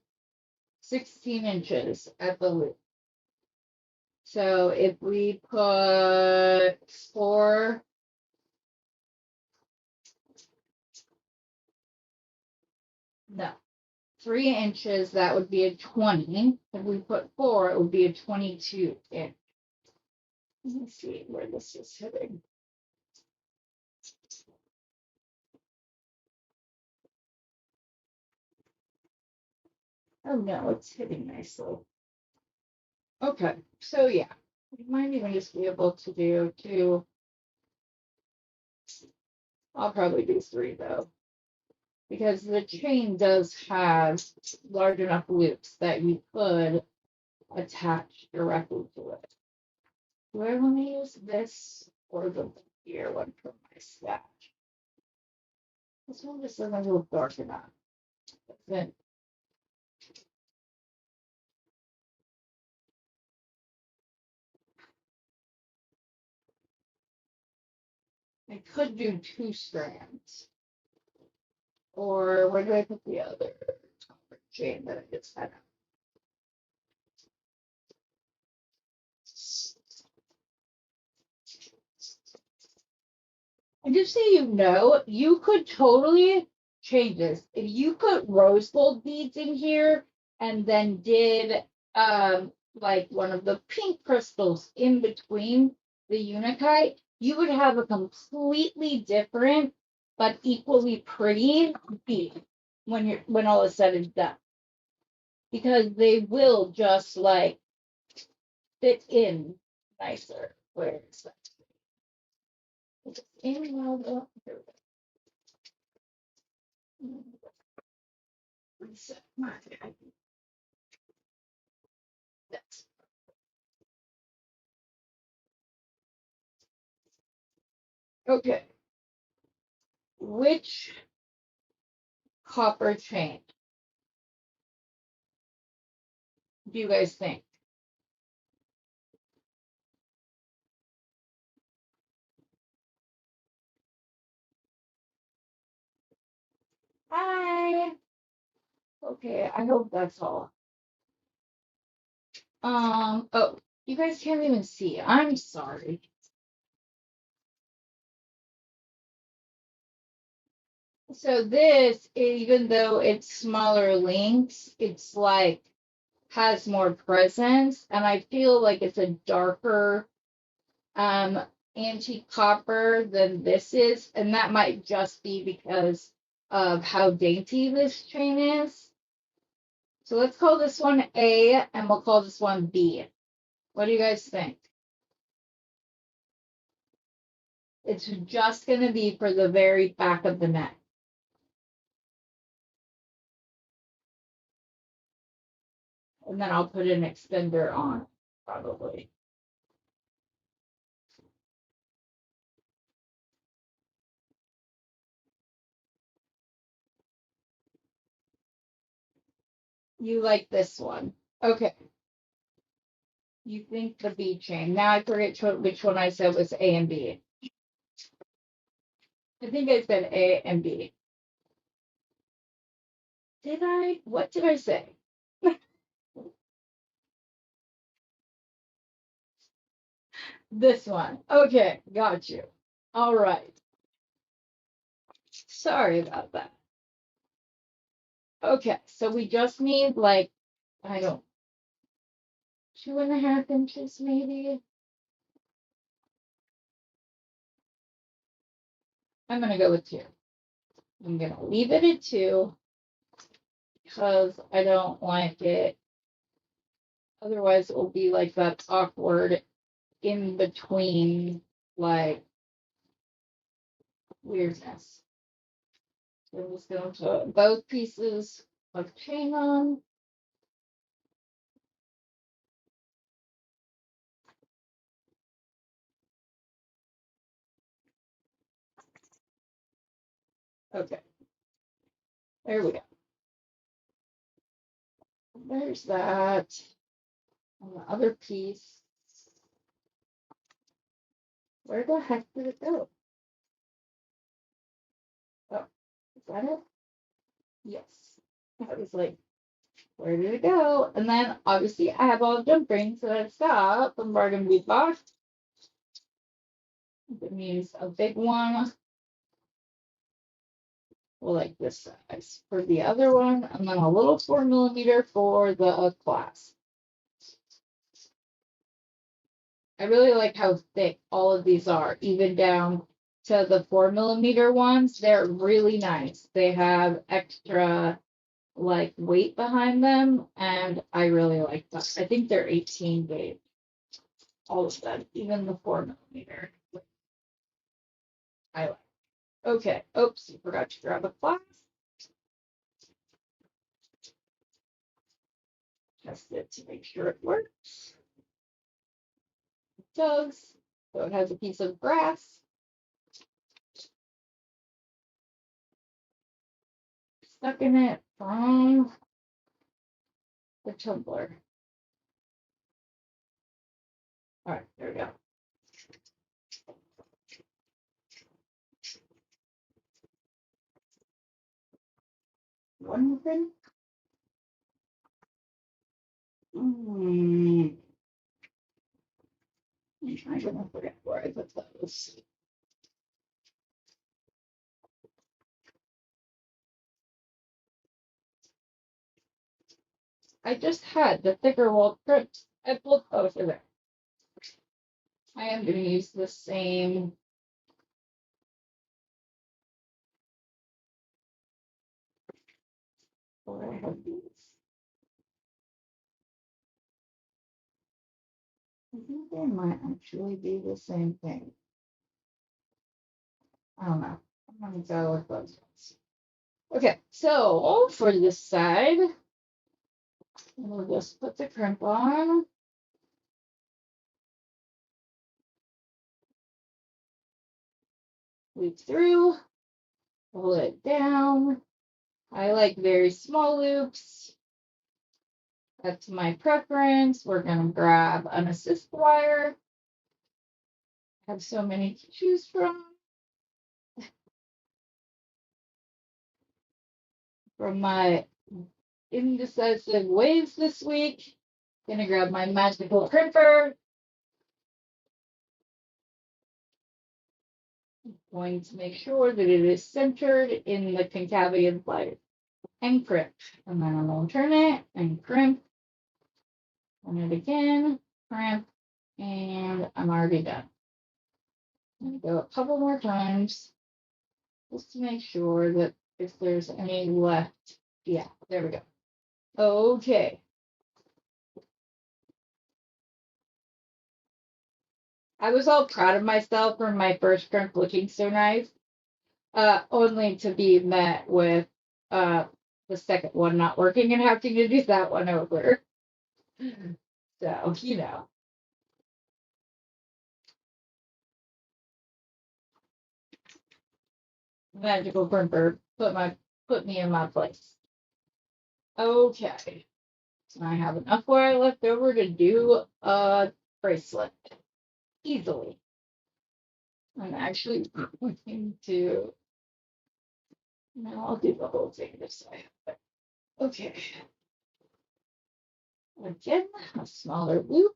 16 inches at the loop. So if we put 4, no, 3 inches, that would be a 20. If we put 4, it would be a 22 inch. Let me see where this is hitting. Oh no, it's hitting nicely. Okay, so yeah, we might even just be able to do 2. I'll probably do 3 though, because the chain does have large enough loops that you could attach directly to it. Do I want to use this or the clear one from my stash? This one just doesn't look dark enough. Then I could do 2 strands. Or where do I put the other chain that I just had? And just so you know, you could totally change this. If you put rose gold beads in here and then did like one of the pink crystals in between the unakite, you would have a completely different but equally pretty bead when all is said and done. Because they will just like fit in nicer. Where is that? It's in well though. Here we go. Reset my that's okay. Which copper chain do you guys think? Hi. Okay, I hope that's all. Oh, you guys can't even see. I'm sorry. So this, even though it's smaller links, it's like has more presence, and I feel like it's a darker um antique copper than this is, and that might just be because of how dainty this chain is. So let's call this one A and we'll call this one B. What do you guys think? It's just going to be for the very back of the neck. And then I'll put an extender on, probably. You like this one. Okay. You think the B chain. Now I forget which one I said was A and B. I think I said A and B. Did I? What did I say? This one. Okay, got you. All right. Sorry about that. Okay, so we just need like, I don't, 2.5 inches maybe. I'm gonna go with 2. I'm gonna leave it at 2 because I don't like it. Otherwise, it will be like that awkward in between, like weirdness. So I'm just going to put both pieces of chain on. Okay, there we go. There's that. And the other piece. Where the heck did it go? Oh, is that it? Yes. I was like, where did it go? And then obviously I have all the jump rings that I've got from Bargain Bead Box. It means a big one, well, like this size for the other one, and then a little 4mm for the clasp. I really like how thick all of these are, even down to the 4mm ones. They're really nice. They have extra like weight behind them, and I really like that. I think they're 18 gauge. All of them, even the 4mm. I like. Okay. Oops, forgot to grab a clasp. Test it to make sure it works. It does. So it has a piece of grass stuck in it from the tumbler. All right, there we go. One more thing. I'm gonna forget where I put those. I just had the thicker wall strips. I pulled those in there. I am going to use the same where I have these. I think they might actually be the same thing. I don't know. I'm going to go with those ones. Okay, so for this side, we'll just put the crimp on. Loop through, pull it down. I like very small loops. That's my preference. We're going to grab an assist wire. I have so many to choose from. From my indecisive waves this week, gonna grab my magical crimper. Going to make sure that it is centered in the concavity of the bladder and crimp. And then I'm gonna turn it and crimp. Turn it again, crimp, and I'm already done. I'm gonna go a couple more times just to make sure that if there's any left. Yeah, there we go. Okay. I was all proud of myself for my first crimp looking so nice. Only to be met with the second one not working and having to do that one over. So, magical crimper put me in my place. Okay. So I have enough wire left over to do a bracelet easily. I'm actually going to now I'll do the whole thing this way. Okay. Again, a smaller loop.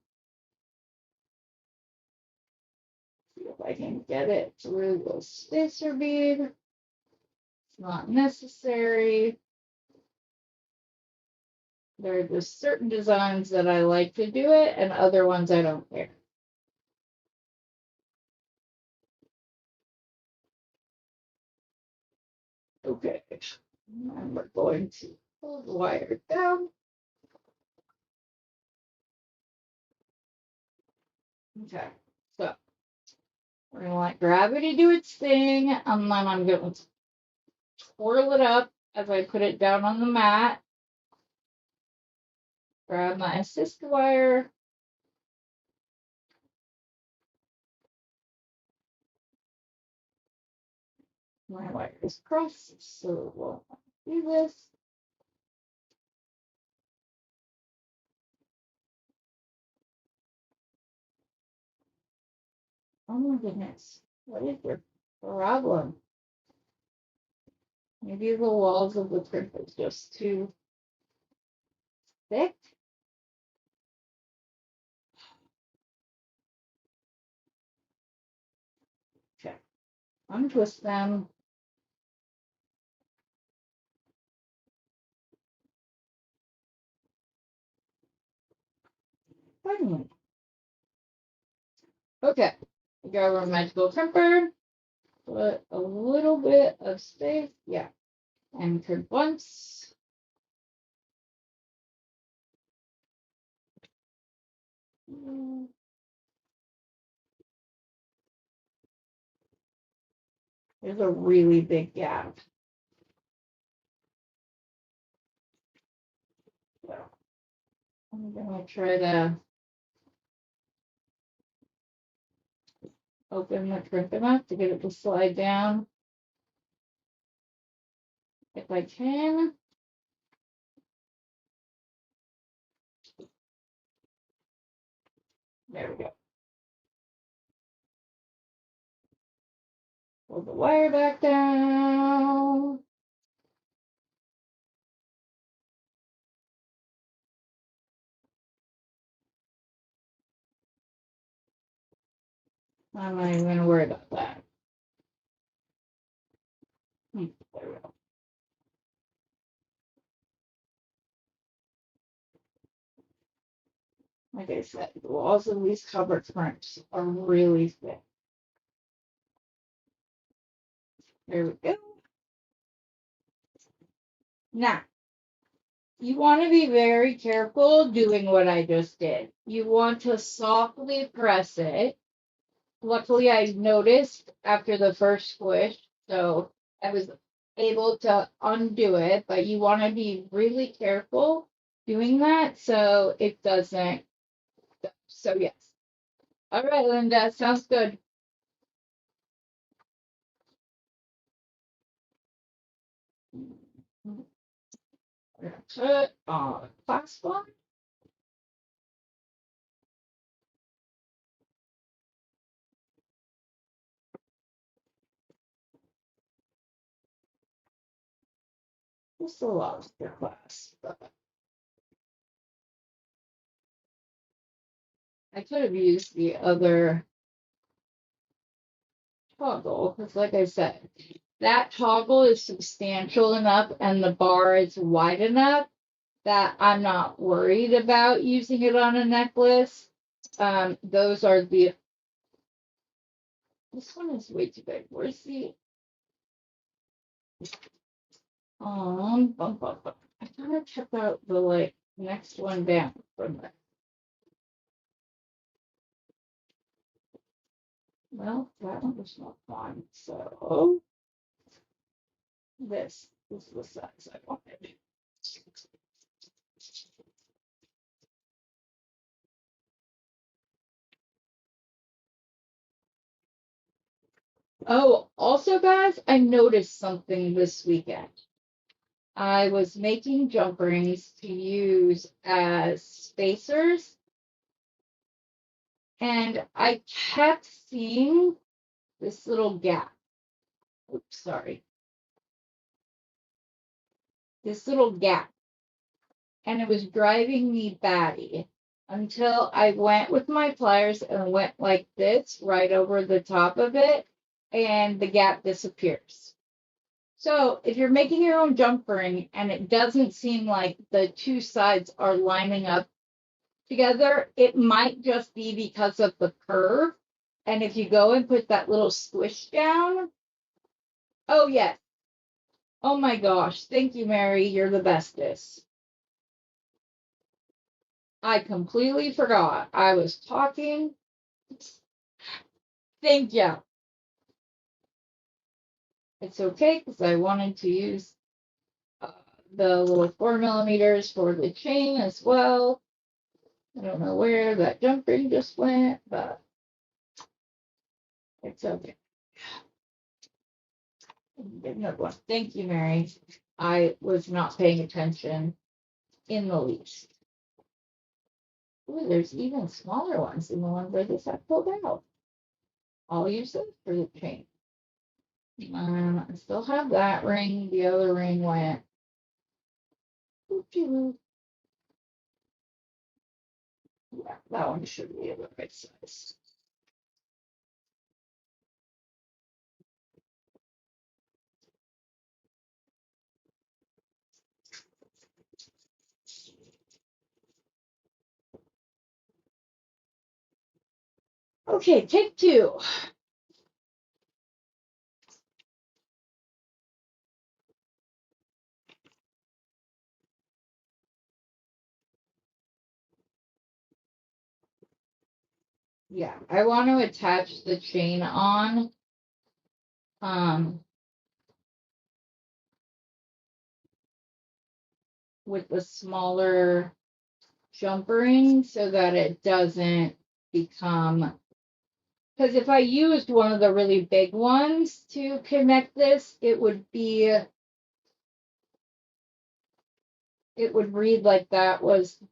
See if I can get it through the spacer bead. It's not necessary. There are just certain designs that I like to do it, and other ones I don't care. Okay, and we're going to pull the wire down. Okay, so we're gonna let gravity do its thing, and then I'm going to twirl it up as I put it down on the mat. Grab my assist wire. My wire is crossed, so we'll do this. Oh my goodness. What is your problem? Maybe the walls of the crimp is just too thick. Okay. Untwist them. Finally. Okay. I got our magical crimper. Put a little bit of space. Yeah. And crimp once. There's a really big gap. So I'm gonna try to open the crimp enough to get it to slide down if I can. There we go. Pull the wire back down. I'm not even gonna worry about that. There we go. Like I said, the walls of these cupboard crimps are really thick. There we go. Now, you want to be very careful doing what I just did. You want to softly press it. Luckily, I noticed after the first squish, so I was able to undo it, but you want to be really careful doing that so it doesn't. So, yes. All right, Linda, sounds good. Put on class one. Just a lot of your class, but I could have used the other toggle because, like I said, that toggle is substantial enough and the bar is wide enough that I'm not worried about using it on a necklace. Those are the. This one is way too big. Where's the? Bum, bum, bum. I thought I took out the next one down from that. Well, that one was not fine. So this is the size I wanted. Oh, also, guys, I noticed something this weekend. I was making jump rings to use as spacers, and I kept seeing this little gap. Oops, sorry. This little gap. And it was driving me batty until I went with my pliers and went like this right over the top of it, and the gap disappears. So if you're making your own jump ring and it doesn't seem like the two sides are lining up together, it might just be because of the curve. And if you go and put that little squish down, oh yes. Oh my gosh. Thank you, Mary. You're the bestest. I completely forgot. I was talking. Thank you. It's okay because I wanted to use the little 4 millimeters for the chain as well. I don't know where that jump ring just went, but it's okay. Another one. Thank you, Mary. I was not paying attention in the least. Ooh, there's even smaller ones than the ones I just have pulled out. I'll use those for the chain. I still have that ring. The other ring went. Yeah, that one should be the right size. Okay, take two. Yeah, I want to attach the chain on. With the smaller jump ring so that it doesn't become, because if I used one of the really big ones to connect this, it would read like that was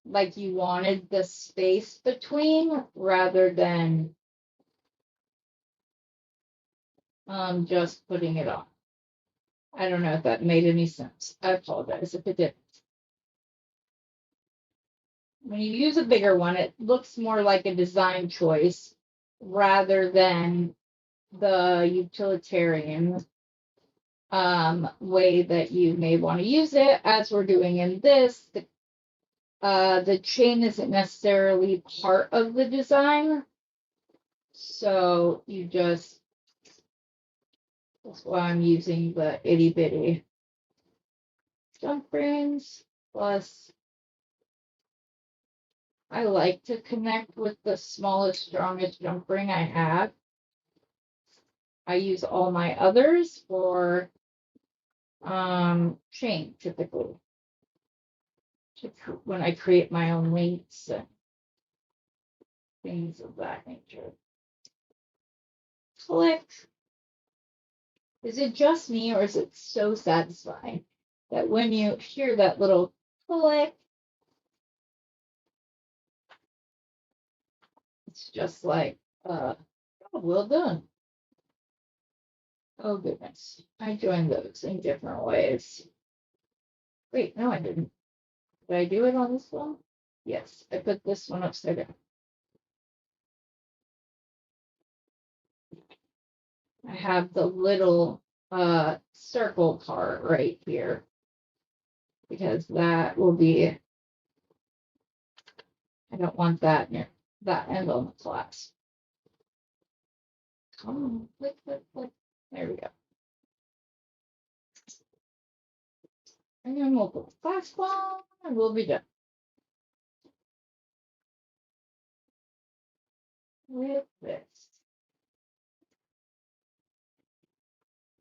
like you wanted the space between rather than just putting it on. I don't know if that made any sense. I apologize if it didn't. When you use a bigger one, it looks more like a design choice rather than the utilitarian way that you may want to use it, as we're doing in this. The chain isn't necessarily part of the design, so you just, that's why I'm using the itty bitty jump rings. Plus, I like to connect with the smallest, strongest jump ring I have. I use all my others for chain typically when I create my own links and things of that nature. Click. Is it just me, or is it so satisfying that when you hear that little click, it's just like, oh, well done. Oh goodness, I joined those in different ways. Wait, no, I didn't. Did I do it on this one? Yes, I put this one upside down. I have the little circle part right here because that will be, I don't want that near that end on the clasp. Come on, click, click, click. There we go. And then we'll put the clasp on and we'll be done with this.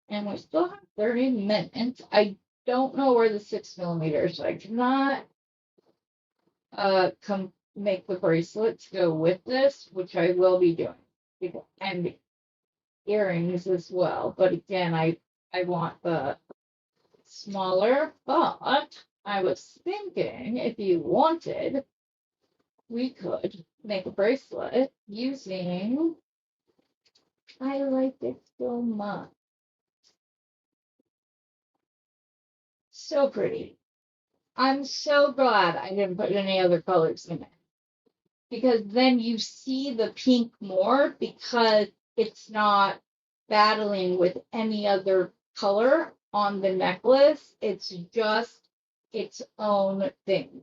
And we still have 30 minutes. I don't know where the 6mm, so I cannot make the bracelets go with this, which I will be doing. And earrings as well. But again, I want the smaller, but I was thinking if you wanted, we could make a bracelet using, I like it so much. So pretty. I'm so glad I didn't put any other colors in it. Because then you see the pink more because it's not battling with any other color on the necklace. It's just its own thing.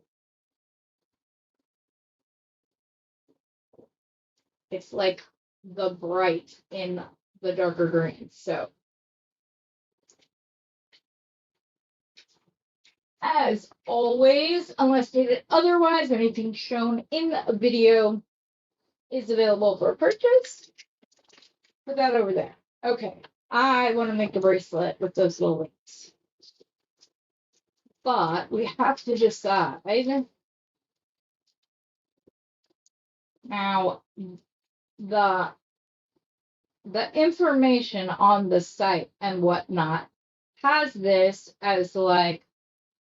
It's like the bright in the darker green. So as always, unless stated otherwise, anything shown in a video is available for purchase. Put that over there. Okay, I want to make a bracelet with those little links. But we have to decide. Now, the the information on the site and whatnot has this as like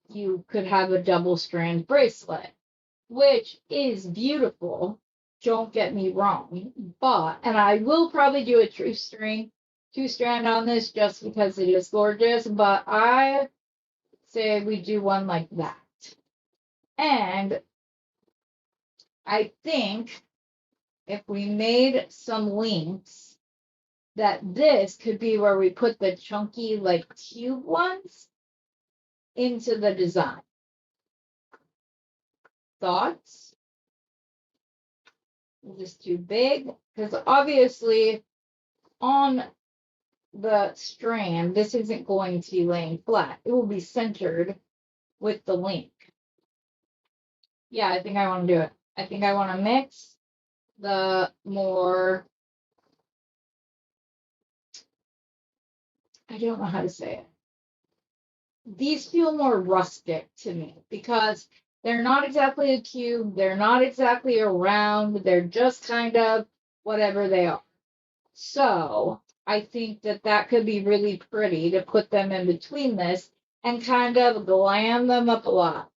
you could have a double strand bracelet, which is beautiful. Don't get me wrong, but, and I will probably do a two strand on this just because it is gorgeous, but I say we do one like that. And I think if we made some links, that this could be where we put the chunky, like tube ones into the design. Thoughts? Is this too big? Because obviously on the strand, this isn't going to be laying flat. It will be centered with the link. Yeah, I think I want to do it. I think I want to mix the more, I don't know how to say it. These feel more rustic to me because they're not exactly a cube. They're not exactly a round. They're just kind of whatever they are. So I think that that could be really pretty to put them in between this and kind of glam them up a lot.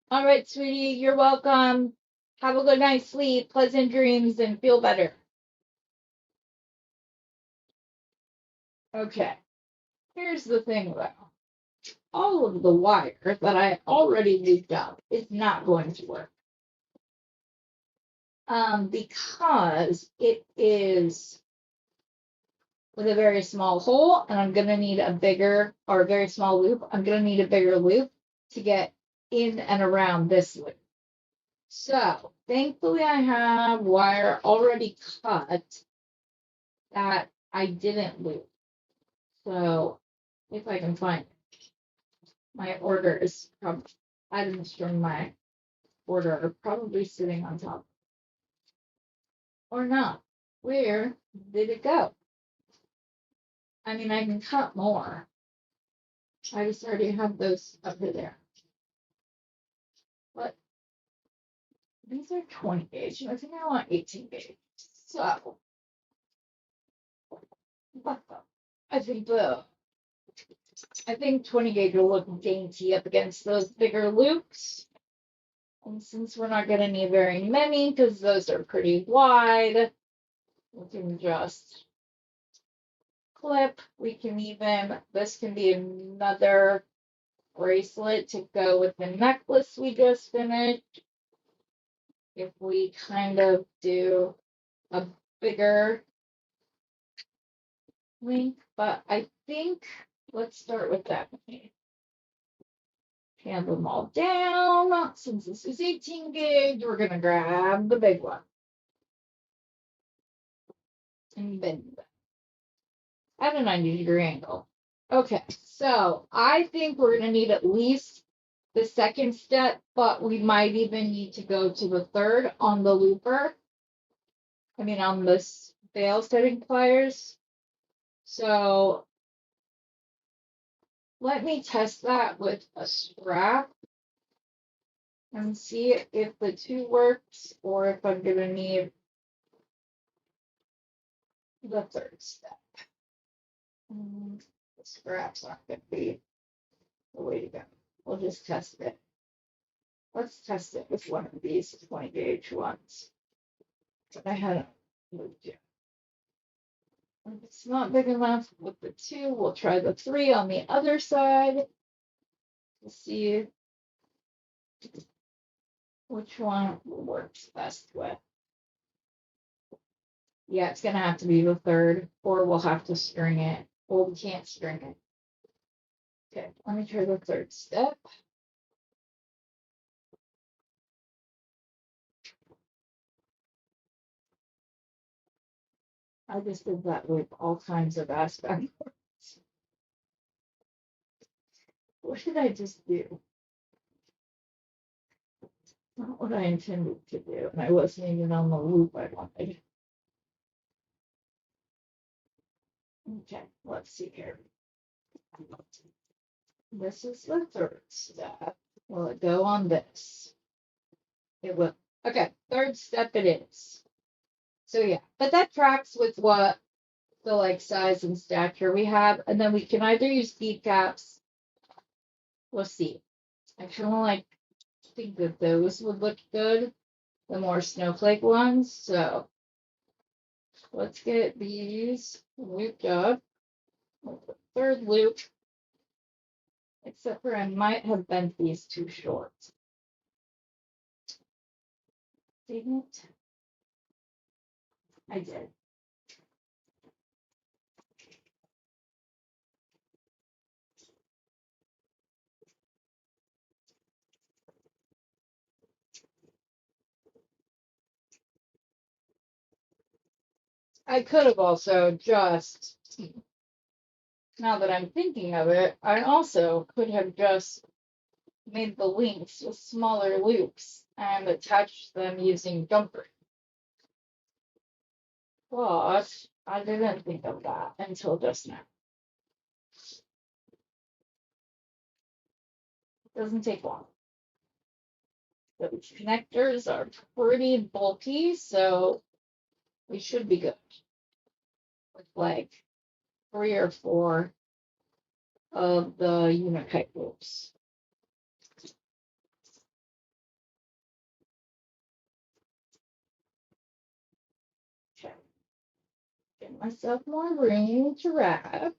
All right, sweetie, you're welcome. Have a good night's sleep, pleasant dreams, and feel better. Okay, here's the thing though. All of the wire that I already looped up is not going to work. Because it is with a very small hole, and I'm going to need a bigger, or a very small loop. I'm going to need a bigger loop to get in and around this loop. So thankfully I have wire already cut that I didn't loop. So if I can find it, my order is probably, items from my order are probably sitting on top. Or not. Where did it go? I mean, I can cut more. I just already have those up there. But these are 20 gauge. I think I want 18 gauge. So, I think 20 gauge will look dainty up against those bigger loops. And since we're not going to need very many, because those are pretty wide, we can just clip. We can even, this can be another bracelet to go with the necklace we just finished. If we kind of do a bigger link, but I think let's start with that. Hand them all down. Since this is 18 gauge, we're gonna grab the big one and bend it at a 90-degree angle. Okay, so I think we're gonna need at least the second step, but we might even need to go to the third on the looper. I mean, on this bail setting pliers. So let me test that with a strap and see if the two works or if I'm gonna need the third step. The scraps aren't gonna be the way to go. We'll just test it. Let's test it with one of these 20 gauge ones that I hadn't moved yet. If it's not big enough with the two, we'll try the three on the other side to see which one works best with. Yeah, it's gonna have to be the third, or we'll have to string it. Well, we can't string it. Okay, let me try the third step. I just did that with all kinds of aspect. What did I just do? Not what I intended to do, and I wasn't even on the loop I wanted. Okay, let's see here. This is the third step. Will it go on this? It will. Okay, third step it is. So yeah, but that tracks with what the like size and stature we have, and then we can either use bead caps. We'll see. I kind of like think that those would look good, the more snowflake ones. So let's get these looped up. Third loop, except for I might have bent these too short. Didn't I? Did. I could have also just, now that I'm thinking of it, I also could have just made the links with smaller loops and attached them using jumper. But I didn't think of that until just now. Doesn't take long. Those connectors are pretty bulky, so we should be good with like 3 or 4 of the unit loops. Okay. Get myself more room to wrap.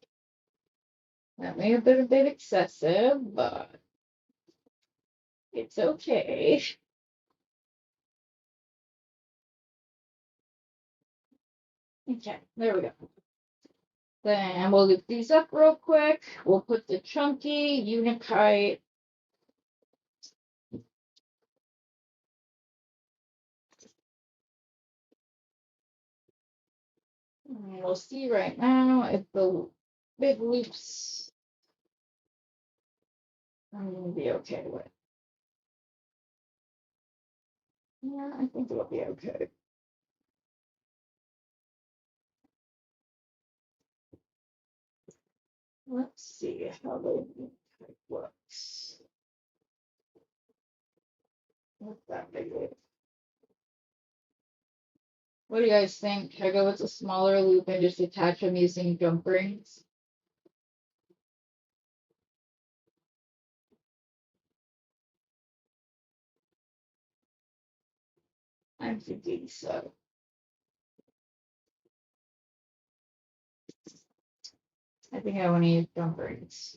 That may have been a bit excessive, but it's okay. Okay, there we go. Then we'll loop these up real quick. We'll put the chunky unikite we'll see right now if the big loops I'm gonna be okay with. Yeah, I think it'll be okay. Let's see how the unikite works. What's that big loop? What do you guys think? Should I go with a smaller loop and just attach them using jump rings? I'm thinking so. I think I want to use jump rings.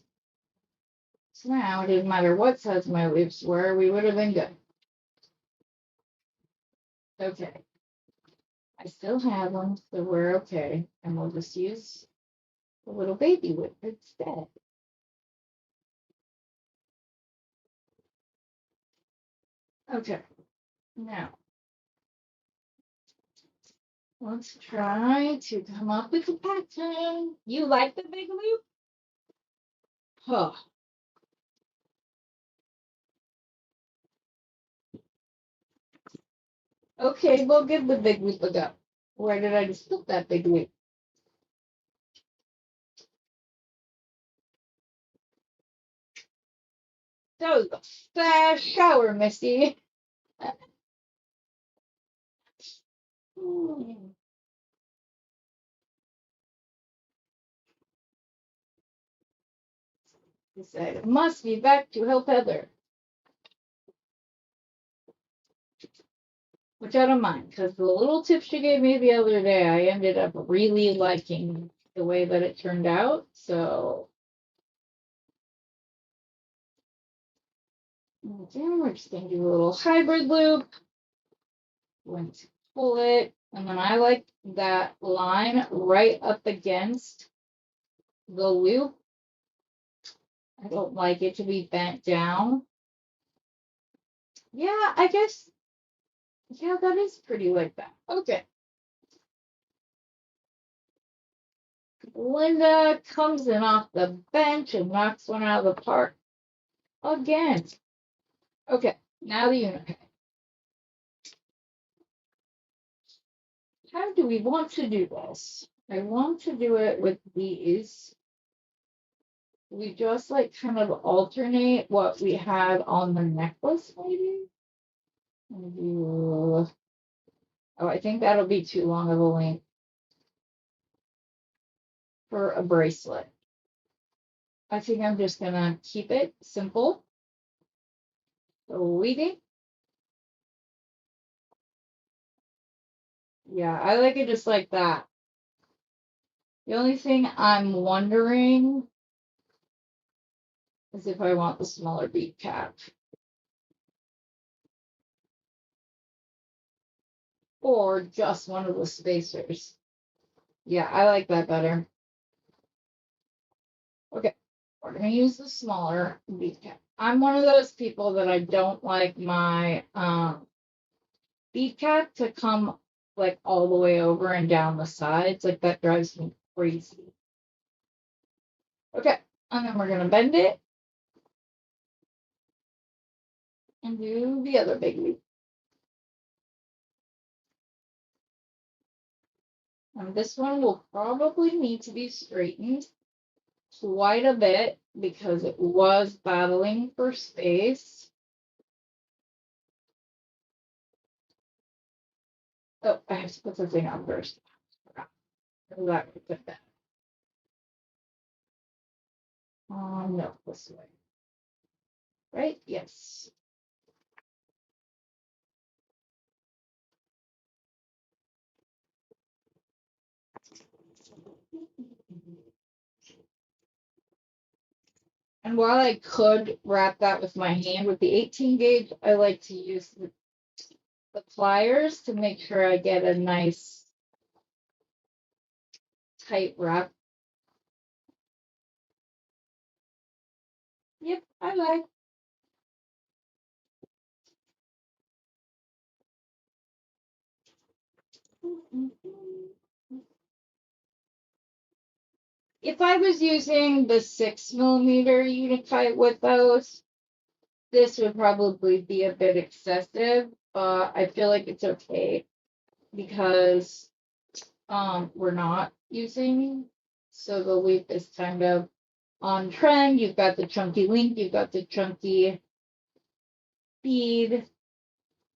So now it didn't matter what size my loops were, we would have been good. Okay. I still have them, so we're okay. And we'll just use the little baby whip instead. Okay. Now, let's try to come up with a pattern. You like the big loop? Huh. Okay, we'll give the big loop a go. Where did I just put that big loop? That was a fast shower, Misty. He said, it must be back to help Heather. Which I don't mind, because the little tip she gave me the other day, I ended up really liking the way that it turned out. So, again, we're just going to do a little hybrid loop. Going to pull it, and then I like that line right up against the loop. I don't like it to be bent down. Yeah, I guess, yeah, that is pretty like that. Okay. Linda comes in off the bench and knocks one out of the park again. Okay, now the unit. How do we want to do this? I want to do it with these. We just like kind of alternate what we had on the necklace, maybe. Oh, I think that'll be too long of a length for a bracelet. I think I'm just gonna keep it simple. So weaving. Yeah, I like it just like that. The only thing I'm wondering is if I want the smaller bead cap. Or just one of the spacers. Yeah, I like that better. Okay, we're gonna use the smaller bead cap. I'm one of those people that I don't like my bead cap to come like all the way over and down the sides. Like that drives me crazy. Okay, and then we're gonna bend it and do the other big loop. And this one will probably need to be straightened quite a bit because it was battling for space. Oh, I have to put the thing on first. That would put that. No, this way. Right? Yes. And while I could wrap that with my hand with the 18 gauge, I like to use the pliers to make sure I get a nice tight wrap. Yep, I like. If I was using the 6mm Unified with those, this would probably be a bit excessive, but I feel like it's okay because we're not using, so the loop is kind of on trend. You've got the chunky link, you've got the chunky bead,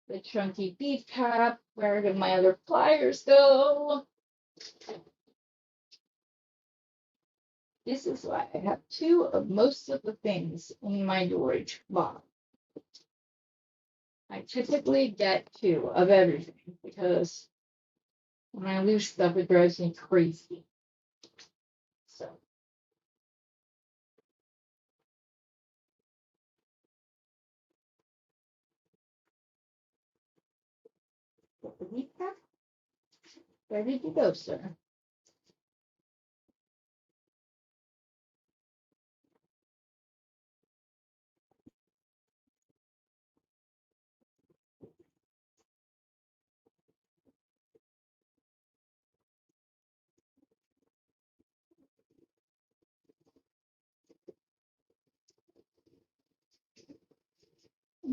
the chunky bead cap. Where did my other pliers go? This is why I have two of most of the things in my storage box. I typically get two of everything because when I lose stuff, it drives me crazy. So. Where did you go, sir?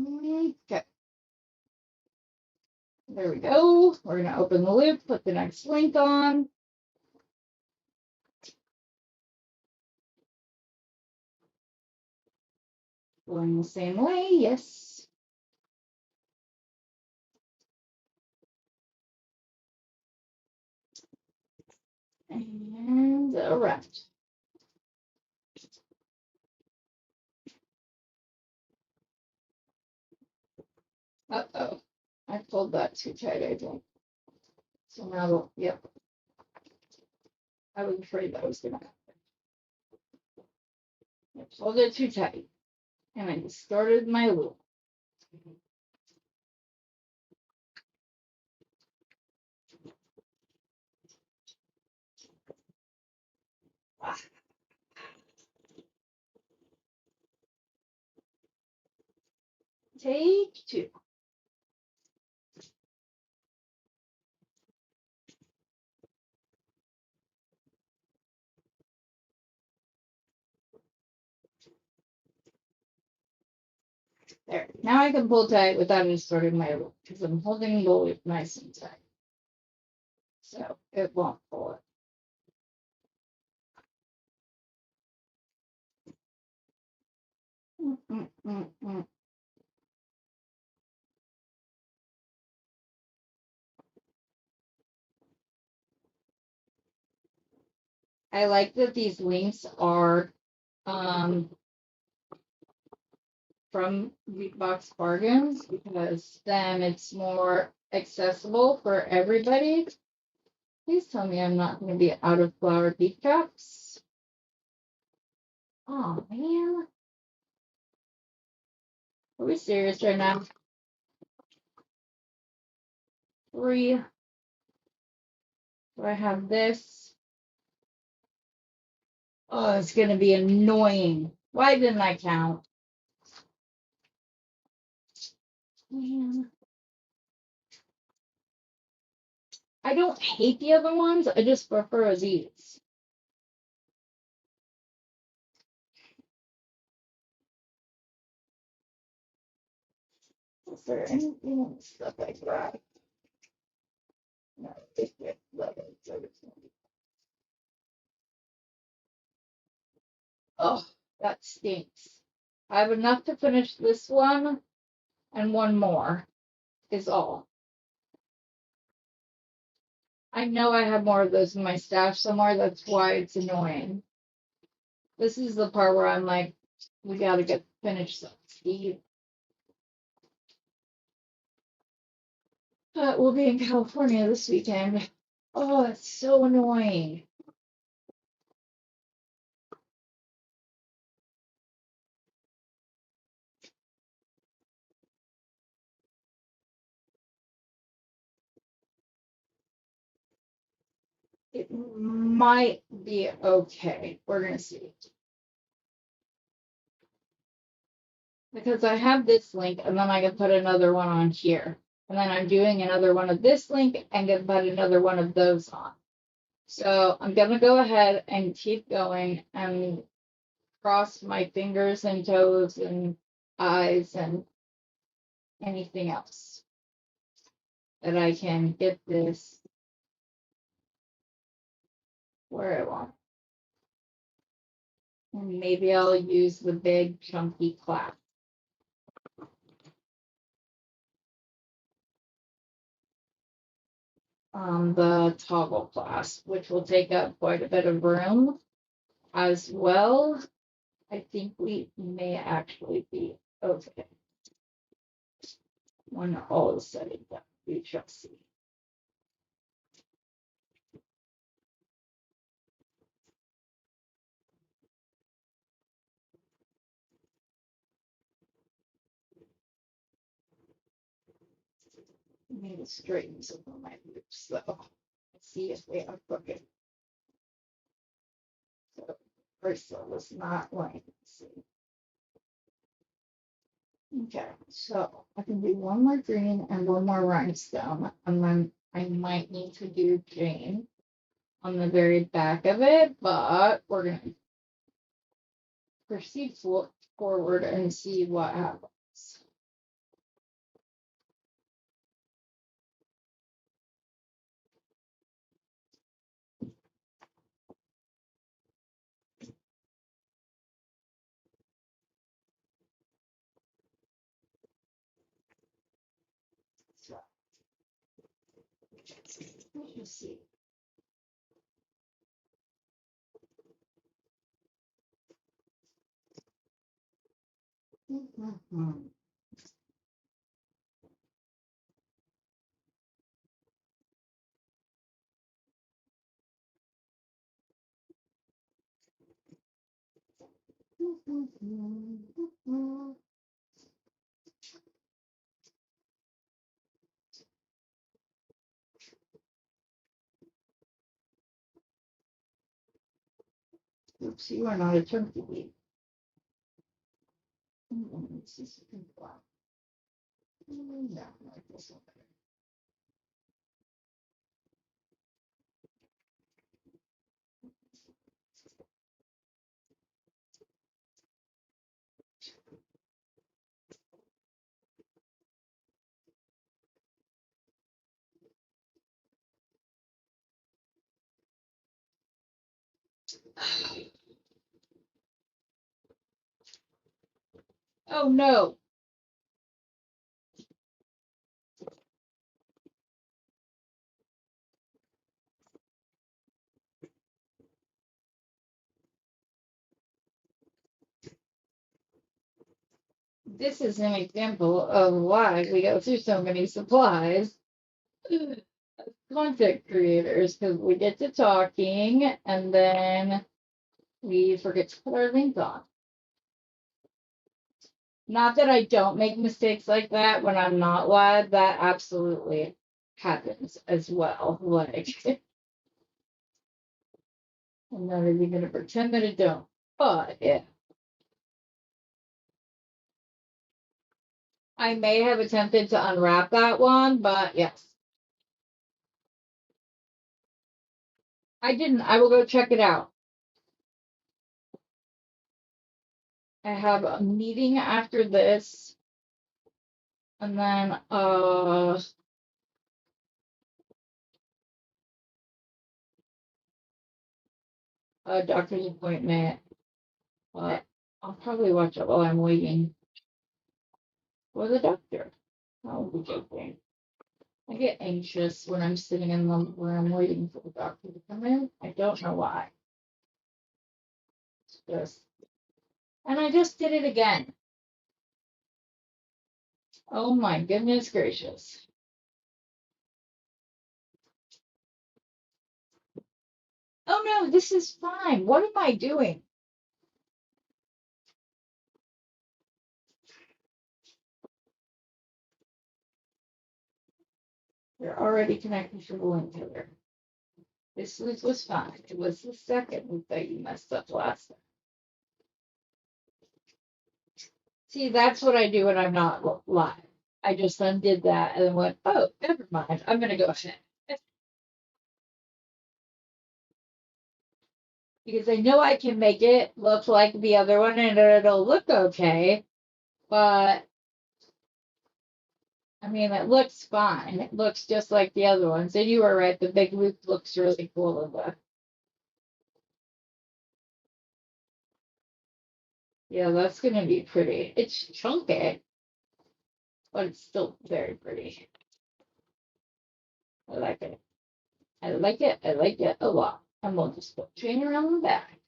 Okay. There we go. We're going to open the loop, put the next link on. Going the same way, yes. And around. Uh-oh. I pulled that too tight, I think. So now, yep. I was afraid that was going to happen. I pulled it too tight. And I distorted my loop. Take two. There. Now I can pull tight without distorting my loop because I'm holding the loop nice and tight. So it won't pull it. I like that these links are from Bead Box Bargains because then it's more accessible for everybody. Please tell me I'm not going to be out of flower bead caps. Oh man. Are we serious right now? 3. Do I have this? Oh, it's going to be annoying. Why didn't I count? Man. I don't hate the other ones. I just prefer these. Is there anything else that I grabbed? No, it's good. Oh, that stinks. I have enough to finish this one, and one more is all. I know I have more of those in my stash somewhere. That's why it's annoying. This is the part where I'm like, we gotta get finished some Steve. But we'll be in California this weekend. Oh, it's so annoying. It might be okay. We're gonna see. Because I have this link and then I can put another one on here. And then I'm doing another one of this link and gonna put another one of those on. So I'm gonna go ahead and keep going and cross my fingers and toes and eyes and anything else that I can get this where I want. And maybe I'll use the big chunky clasp. The toggle clasp, which will take up quite a bit of room as well. I think we may actually be okay. When all is said and done, we shall see. I need to straighten some of my loops though. See if they are crooked. So first of all, it's not like, see. Okay, so I can do one more green and one more rhinestone, and then I might need to do Jane on the very back of it, but we're gonna proceed forward and see what happens. So let's see. Oops, you are not a chunky bead. This is pink one. Yeah, like this one. Oh no. this is an example of why we go through so many supplies as content creators, because we get to talking and then we forget to put our link on. Not that I don't make mistakes like that when I'm not live, that absolutely happens as well. Like, I'm not even gonna pretend that it don't. But yeah. I may have attempted to unwrap that one, but yes. I didn't. I will go check it out. I have a meeting after this, and then a doctor's appointment. But I'll probably watch it while I'm waiting for the doctor. I'll be joking. I get anxious when I'm sitting in the room waiting for the doctor to come in. I don't know why. It's just, and I just did it again. Oh my goodness gracious. Oh no, this is fine. What am I doing? They're already connected to the link here. This was fine. It was the second week that you messed up last time. See, that's what I do when I'm not live. I just undid that and then went, oh, never mind. I'm going to go ahead. Because I know I can make it look like the other one and it'll look okay. But, I mean, it looks fine. It looks just like the other ones. And you were right. The big loop looks really cool in the. Yeah, that's going to be pretty. It's chunky, but it's still very pretty. I like it. I like it. I like it a lot. And we'll just put chain around the back.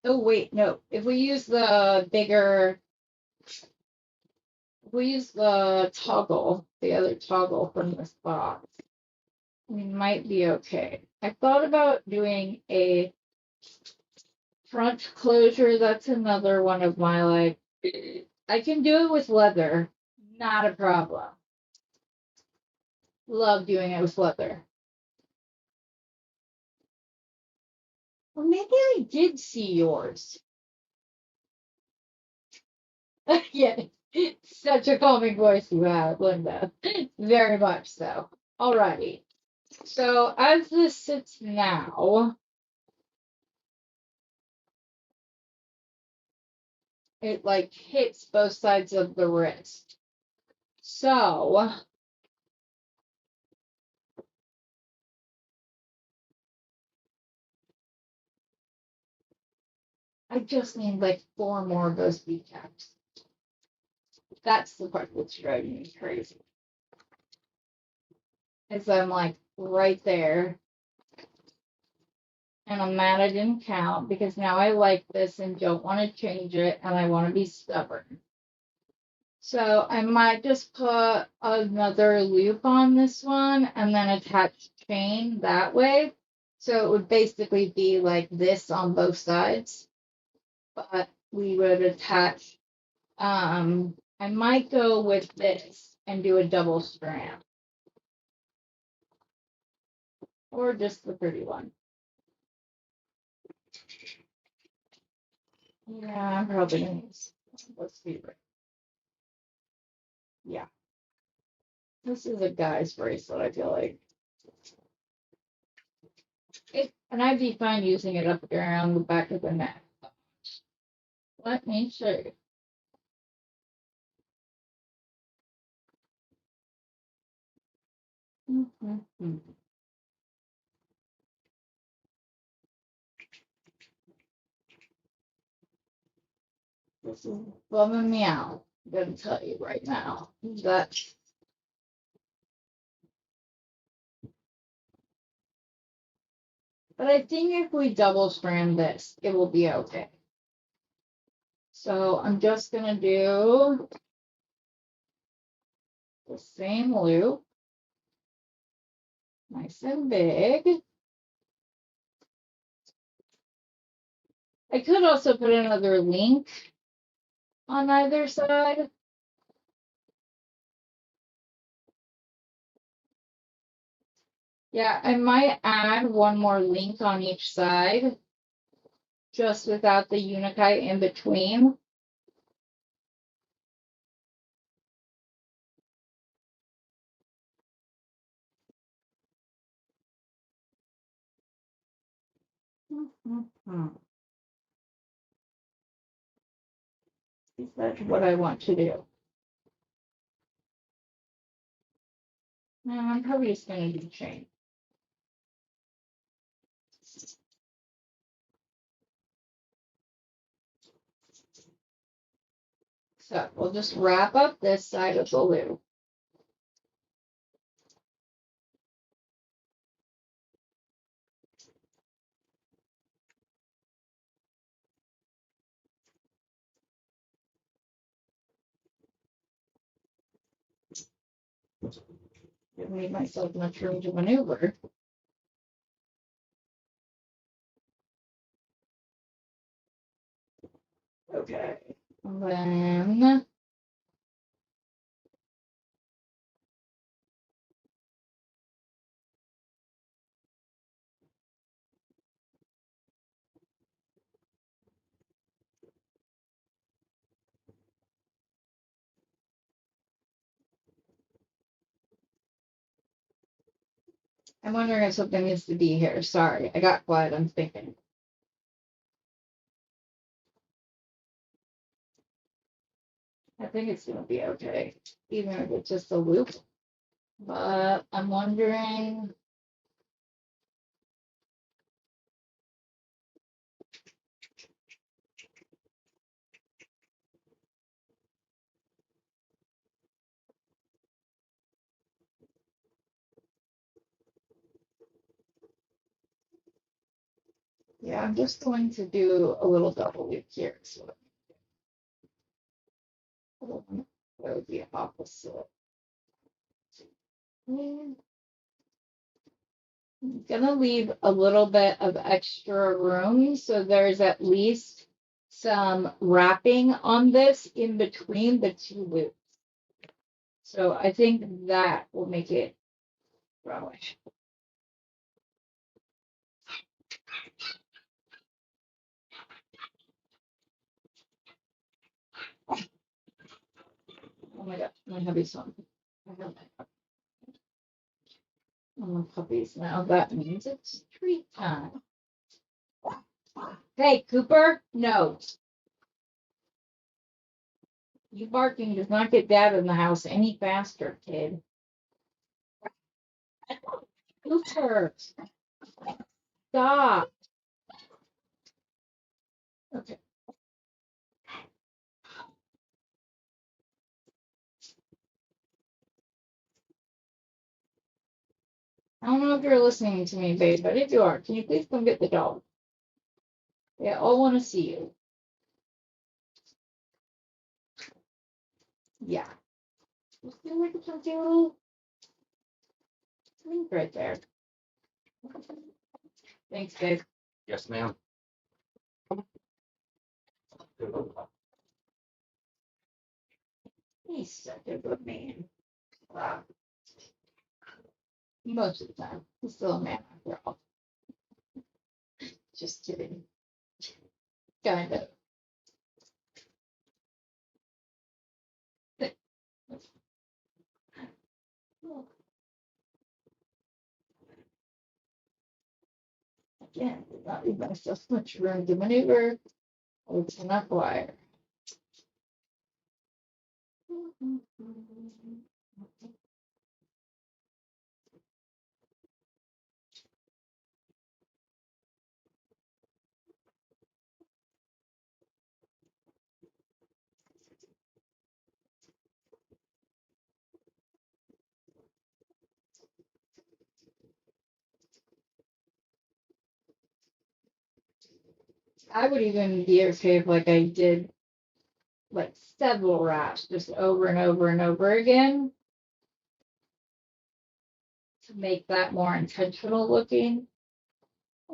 Oh, wait, no. If we use the bigger, if we use the toggle, the other toggle from this box, we might be okay. I thought about doing a front closure. That's another one of my, like, I can do it with leather. Not a problem. Love doing it with leather. Well, maybe I did see yours. Yeah, such a calming voice you have, Linda. Very much so. Alrighty. So as this sits now, it like hits both sides of the wrist. So I just need like 4 more of those bead caps. That's the part that's driving me crazy. Is I'm like right there. And I'm mad I didn't count because now I like this and don't want to change it and I want to be stubborn. So I might just put another loop on this one and then attach chain that way. So it would basically be like this on both sides. But we would attach, I might go with this and do a double strand. Or just the pretty one. Yeah, I'm probably gonna use, let's see. Yeah. This is a guy's bracelet, I feel like. And I'd be fine using it up around the back of the neck. Let me show you. This is bumming me out. I'm gonna tell you right now that but I think if we double strand this, it will be okay. So I'm just gonna do the same loop, nice and big. I could also put another link on either side. Yeah, I might add one more link on each side, just without the unikite in between. That's what I want to do. Now I'm probably just going to do chain. So we'll just wrap up this side of the loop. Give me myself much room to maneuver. Okay. And then I'm wondering if something needs to be here. Sorry, I got quiet. I'm thinking. I think it's going to be okay, even if it's just a loop. But I'm wondering. Yeah, I'm just going to do a little double loop here. So that would be opposite. I'm gonna leave a little bit of extra room so there's at least some wrapping on this in between the two loops. So I think that will make it relish. Oh my god, my hubby's on. I have my puppies now. That means it's treat time. Hey, Cooper, no. You barking does not get dad in the house any faster, kid. Cooper, stop. Okay. I don't know if you're listening to me, babe, but if you are, can you please come get the dog? They all want to see you. Yeah. You feel like it's a little link right there. Thanks, babe. Yes, ma'am. He's such a good man. Wow. Most of the time. He's still a man after all. Just kidding. Kind of. Again, did not leave myself much room to maneuver. It's enough wire. I would even be okay if like I did like several wraps just over and over and over again to make that more intentional looking.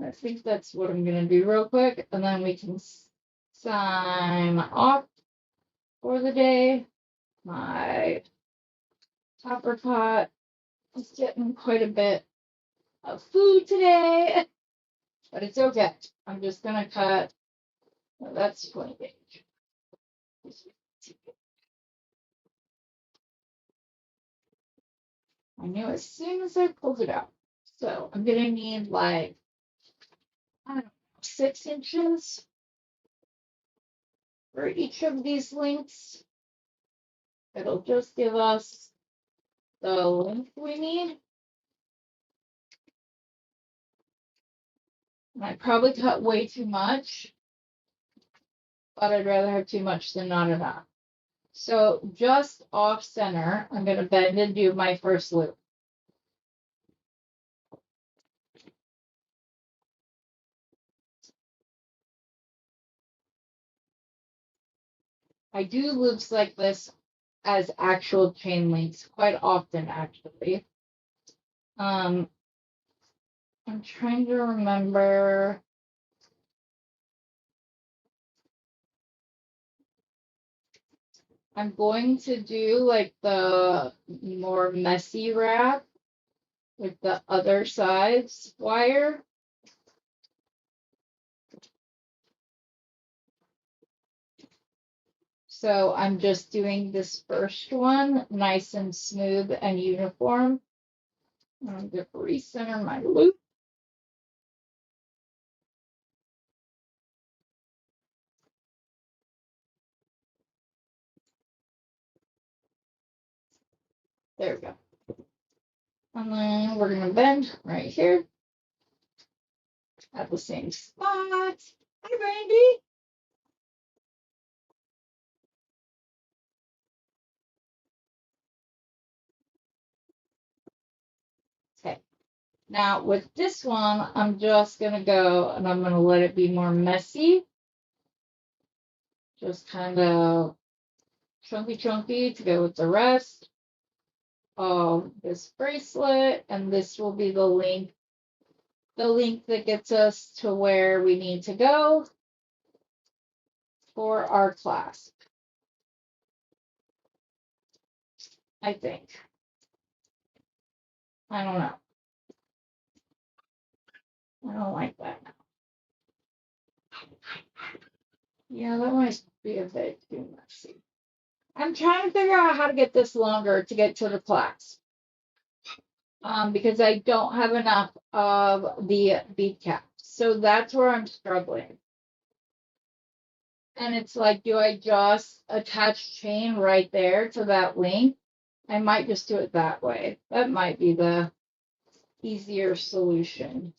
I think that's what I'm gonna do real quick, and then we can sign off for the day. My topper pot is getting quite a bit of food today, but it's okay. I'm just gonna cut. Well, that's 20 gauge. I knew as soon as I pulled it out. So I'm gonna need like, I don't know, 6 inches for each of these links. It'll just give us the length we need. And I probably cut way too much, but I'd rather have too much than not enough. So just off center, I'm going to bend and do my first loop. I do loops like this as actual chain links quite often, actually. I'm trying to remember. I'm going to do like the more messy wrap with the other side's wire. So I'm just doing this first one nice and smooth and uniform. I'm going to recenter my loop. There we go. And then we're going to bend right here at the same spot. Hi, Brandy. Okay. Now with this one, I'm just going to go and I'm going to let it be more messy. Just kind of chunky to go with the rest of this bracelet. And this will be the link that gets us to where we need to go for our clasp. I think. I don't know. I don't like that. Yeah, that might be a bit too messy. I'm trying to figure out how to get this longer to get to the clasp. Because I don't have enough of the bead cap. So that's where I'm struggling. And it's like, do I just attach chain right there to that link? I might just do it that way. That might be the easier solution.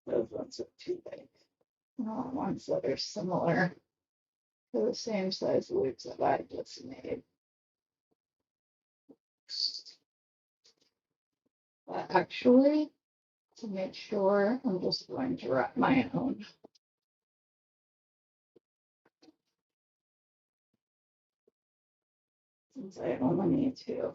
Those ones are too big. I want ones that are similar to the same size loops that I just made. But actually, to make sure, I'm just going to wrap my own. Since I only need two.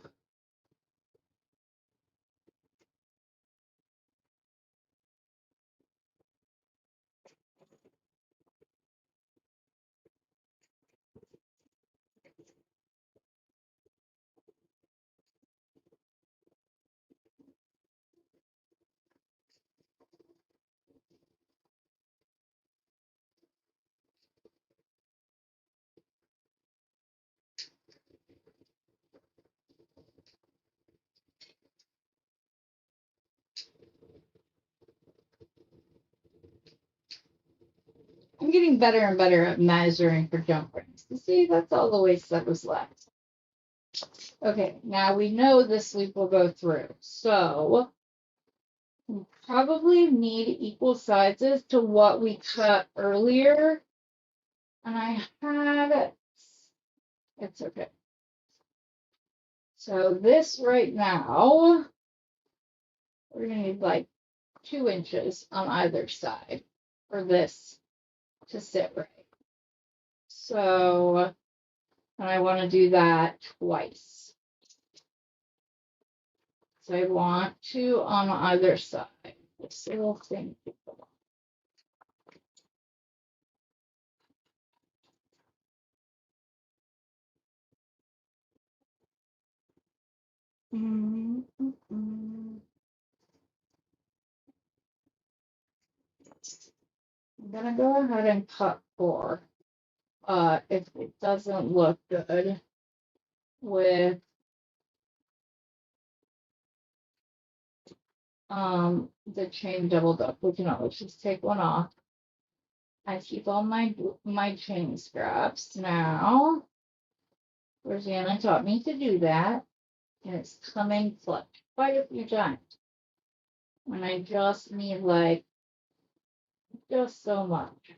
I'm getting better and better at measuring for jump rings. You see, that's all the waste that was left. Okay, now we know this loop will go through. So We probably need equal sizes to what we cut earlier. And I had, it's okay. So this right now, we're gonna need like 2 inches on either side for this to sit right. So, and I want to do that twice. So I want 2 on either side. This little thing. I'm gonna go ahead and cut 4. If it doesn't look good with the chain doubled up, we can always just take one off. I keep all my chain scraps now. Rosanna taught me to do that, and it's coming clutch quite a few times. When I just need like just so much.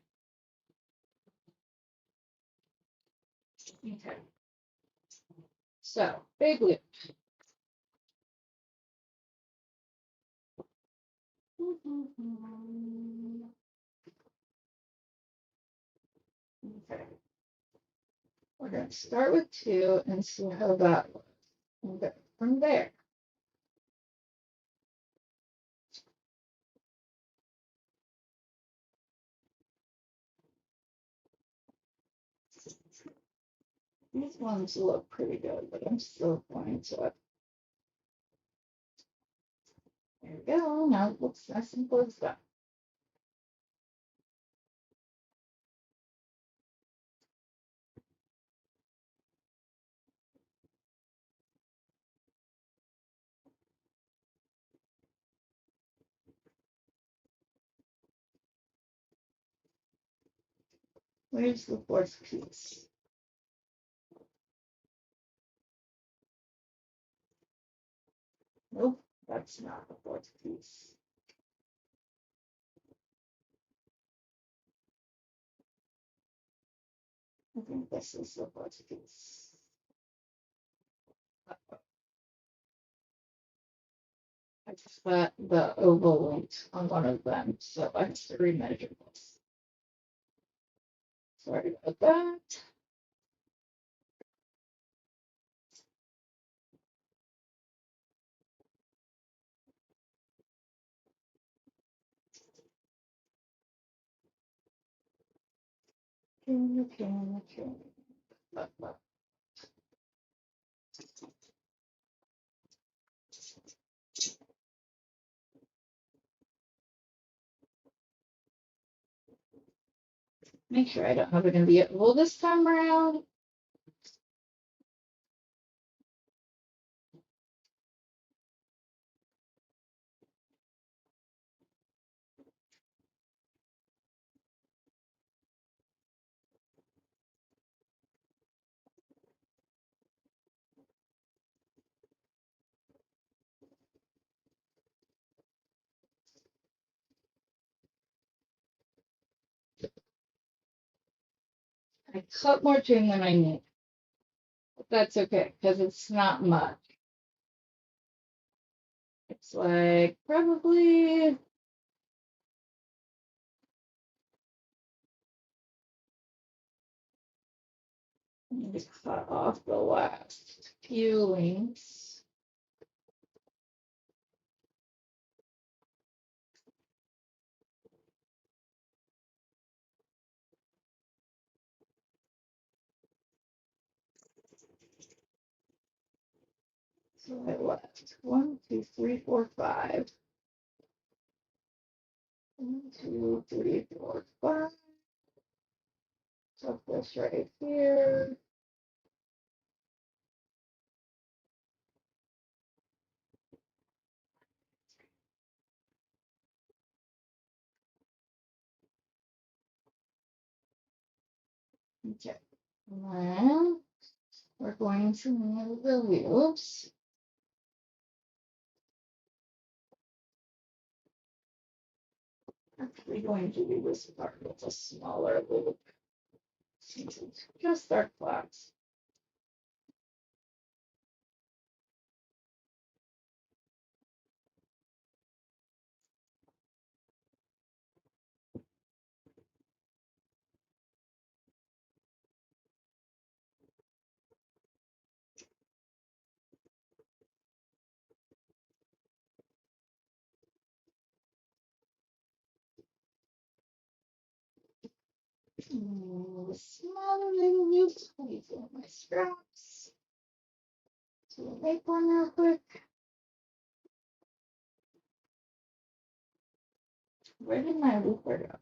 Okay. So big loop. Okay. We're going to start with 2 and see how that looks. And go from there. These ones look pretty good, but I'm still going to. There we go. Now it looks nice and closed up. Where's the 4th piece? Nope, that's not the 4th piece. I think this is the 4th piece. I just got the oval length on one of them, so I have to remeasure this. Sorry about that. Okay. Make sure I don't have it in the oval this time around. I cut more trim than I need. But that's okay, because it's not much. It's like probably just cut off the last few links. So I left 1, 2, 3, 4, 5. 1, 2, 3, 4, 5. Tuck this right here. Okay. And then we're going to move the loops. actually going to do this part with a smaller loop. Just start flaps. Smaller little loops. Let me fill my straps. So we'll make one real quick. Where did my looper go?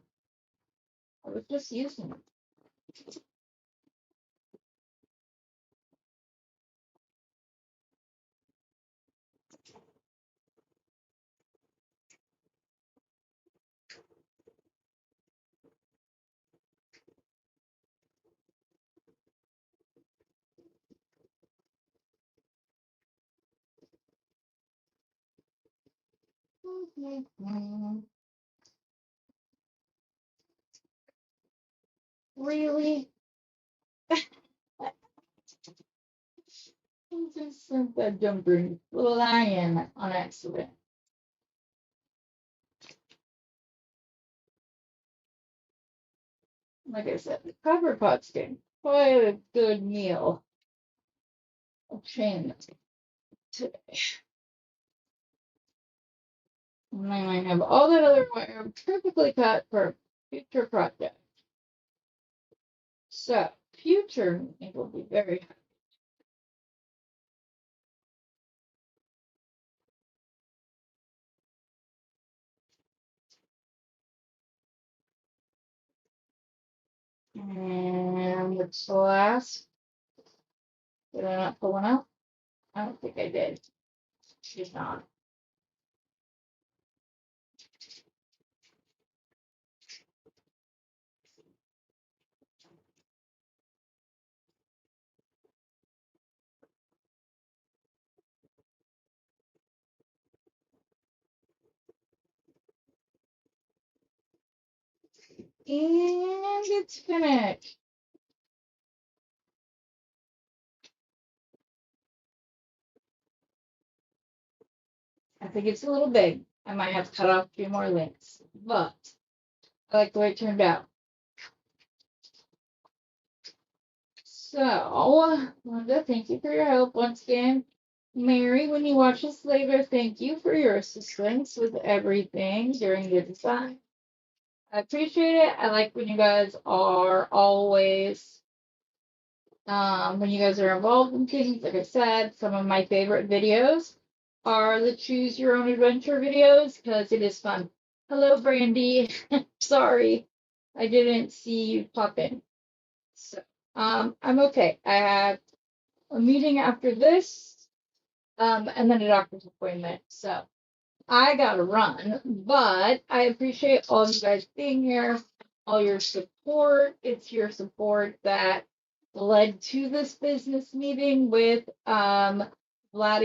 I was just using it. Really? I just sent that jumper flying on accident. Like I said, the cover pot's getting quite a good meal of chain today. And then I have all that other wire perfectly cut for future project. So, future me will be very happy. And what's the last? Did I not pull one out? I don't think I did. She's not. And it's finished. I think it's a little big. I might have to cut off a few more links, but I like the way it turned out. So, Linda, thank you for your help once again. Mary, when you watch this later, thank you for your assistance with everything during the design. I appreciate it. I like when you guys are always, when you guys are involved in things. Like I said, some of my favorite videos are the choose your own adventure videos because it is fun. Hello, Brandy. Sorry, I didn't see you pop in. So, I'm okay. I have a meeting after this, and then a doctor's appointment. So I gotta run, but I appreciate all you guys being here, all your support. It's your support that led to this business meeting with Vlad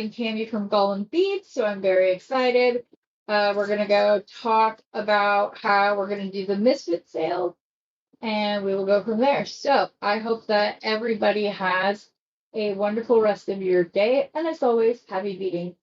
and Candy from Golden Beads. So I'm very excited. We're gonna go talk about how we're gonna do the Misfit sale, and we will go from there. So I hope that everybody has a wonderful rest of your day, and as always, happy beading.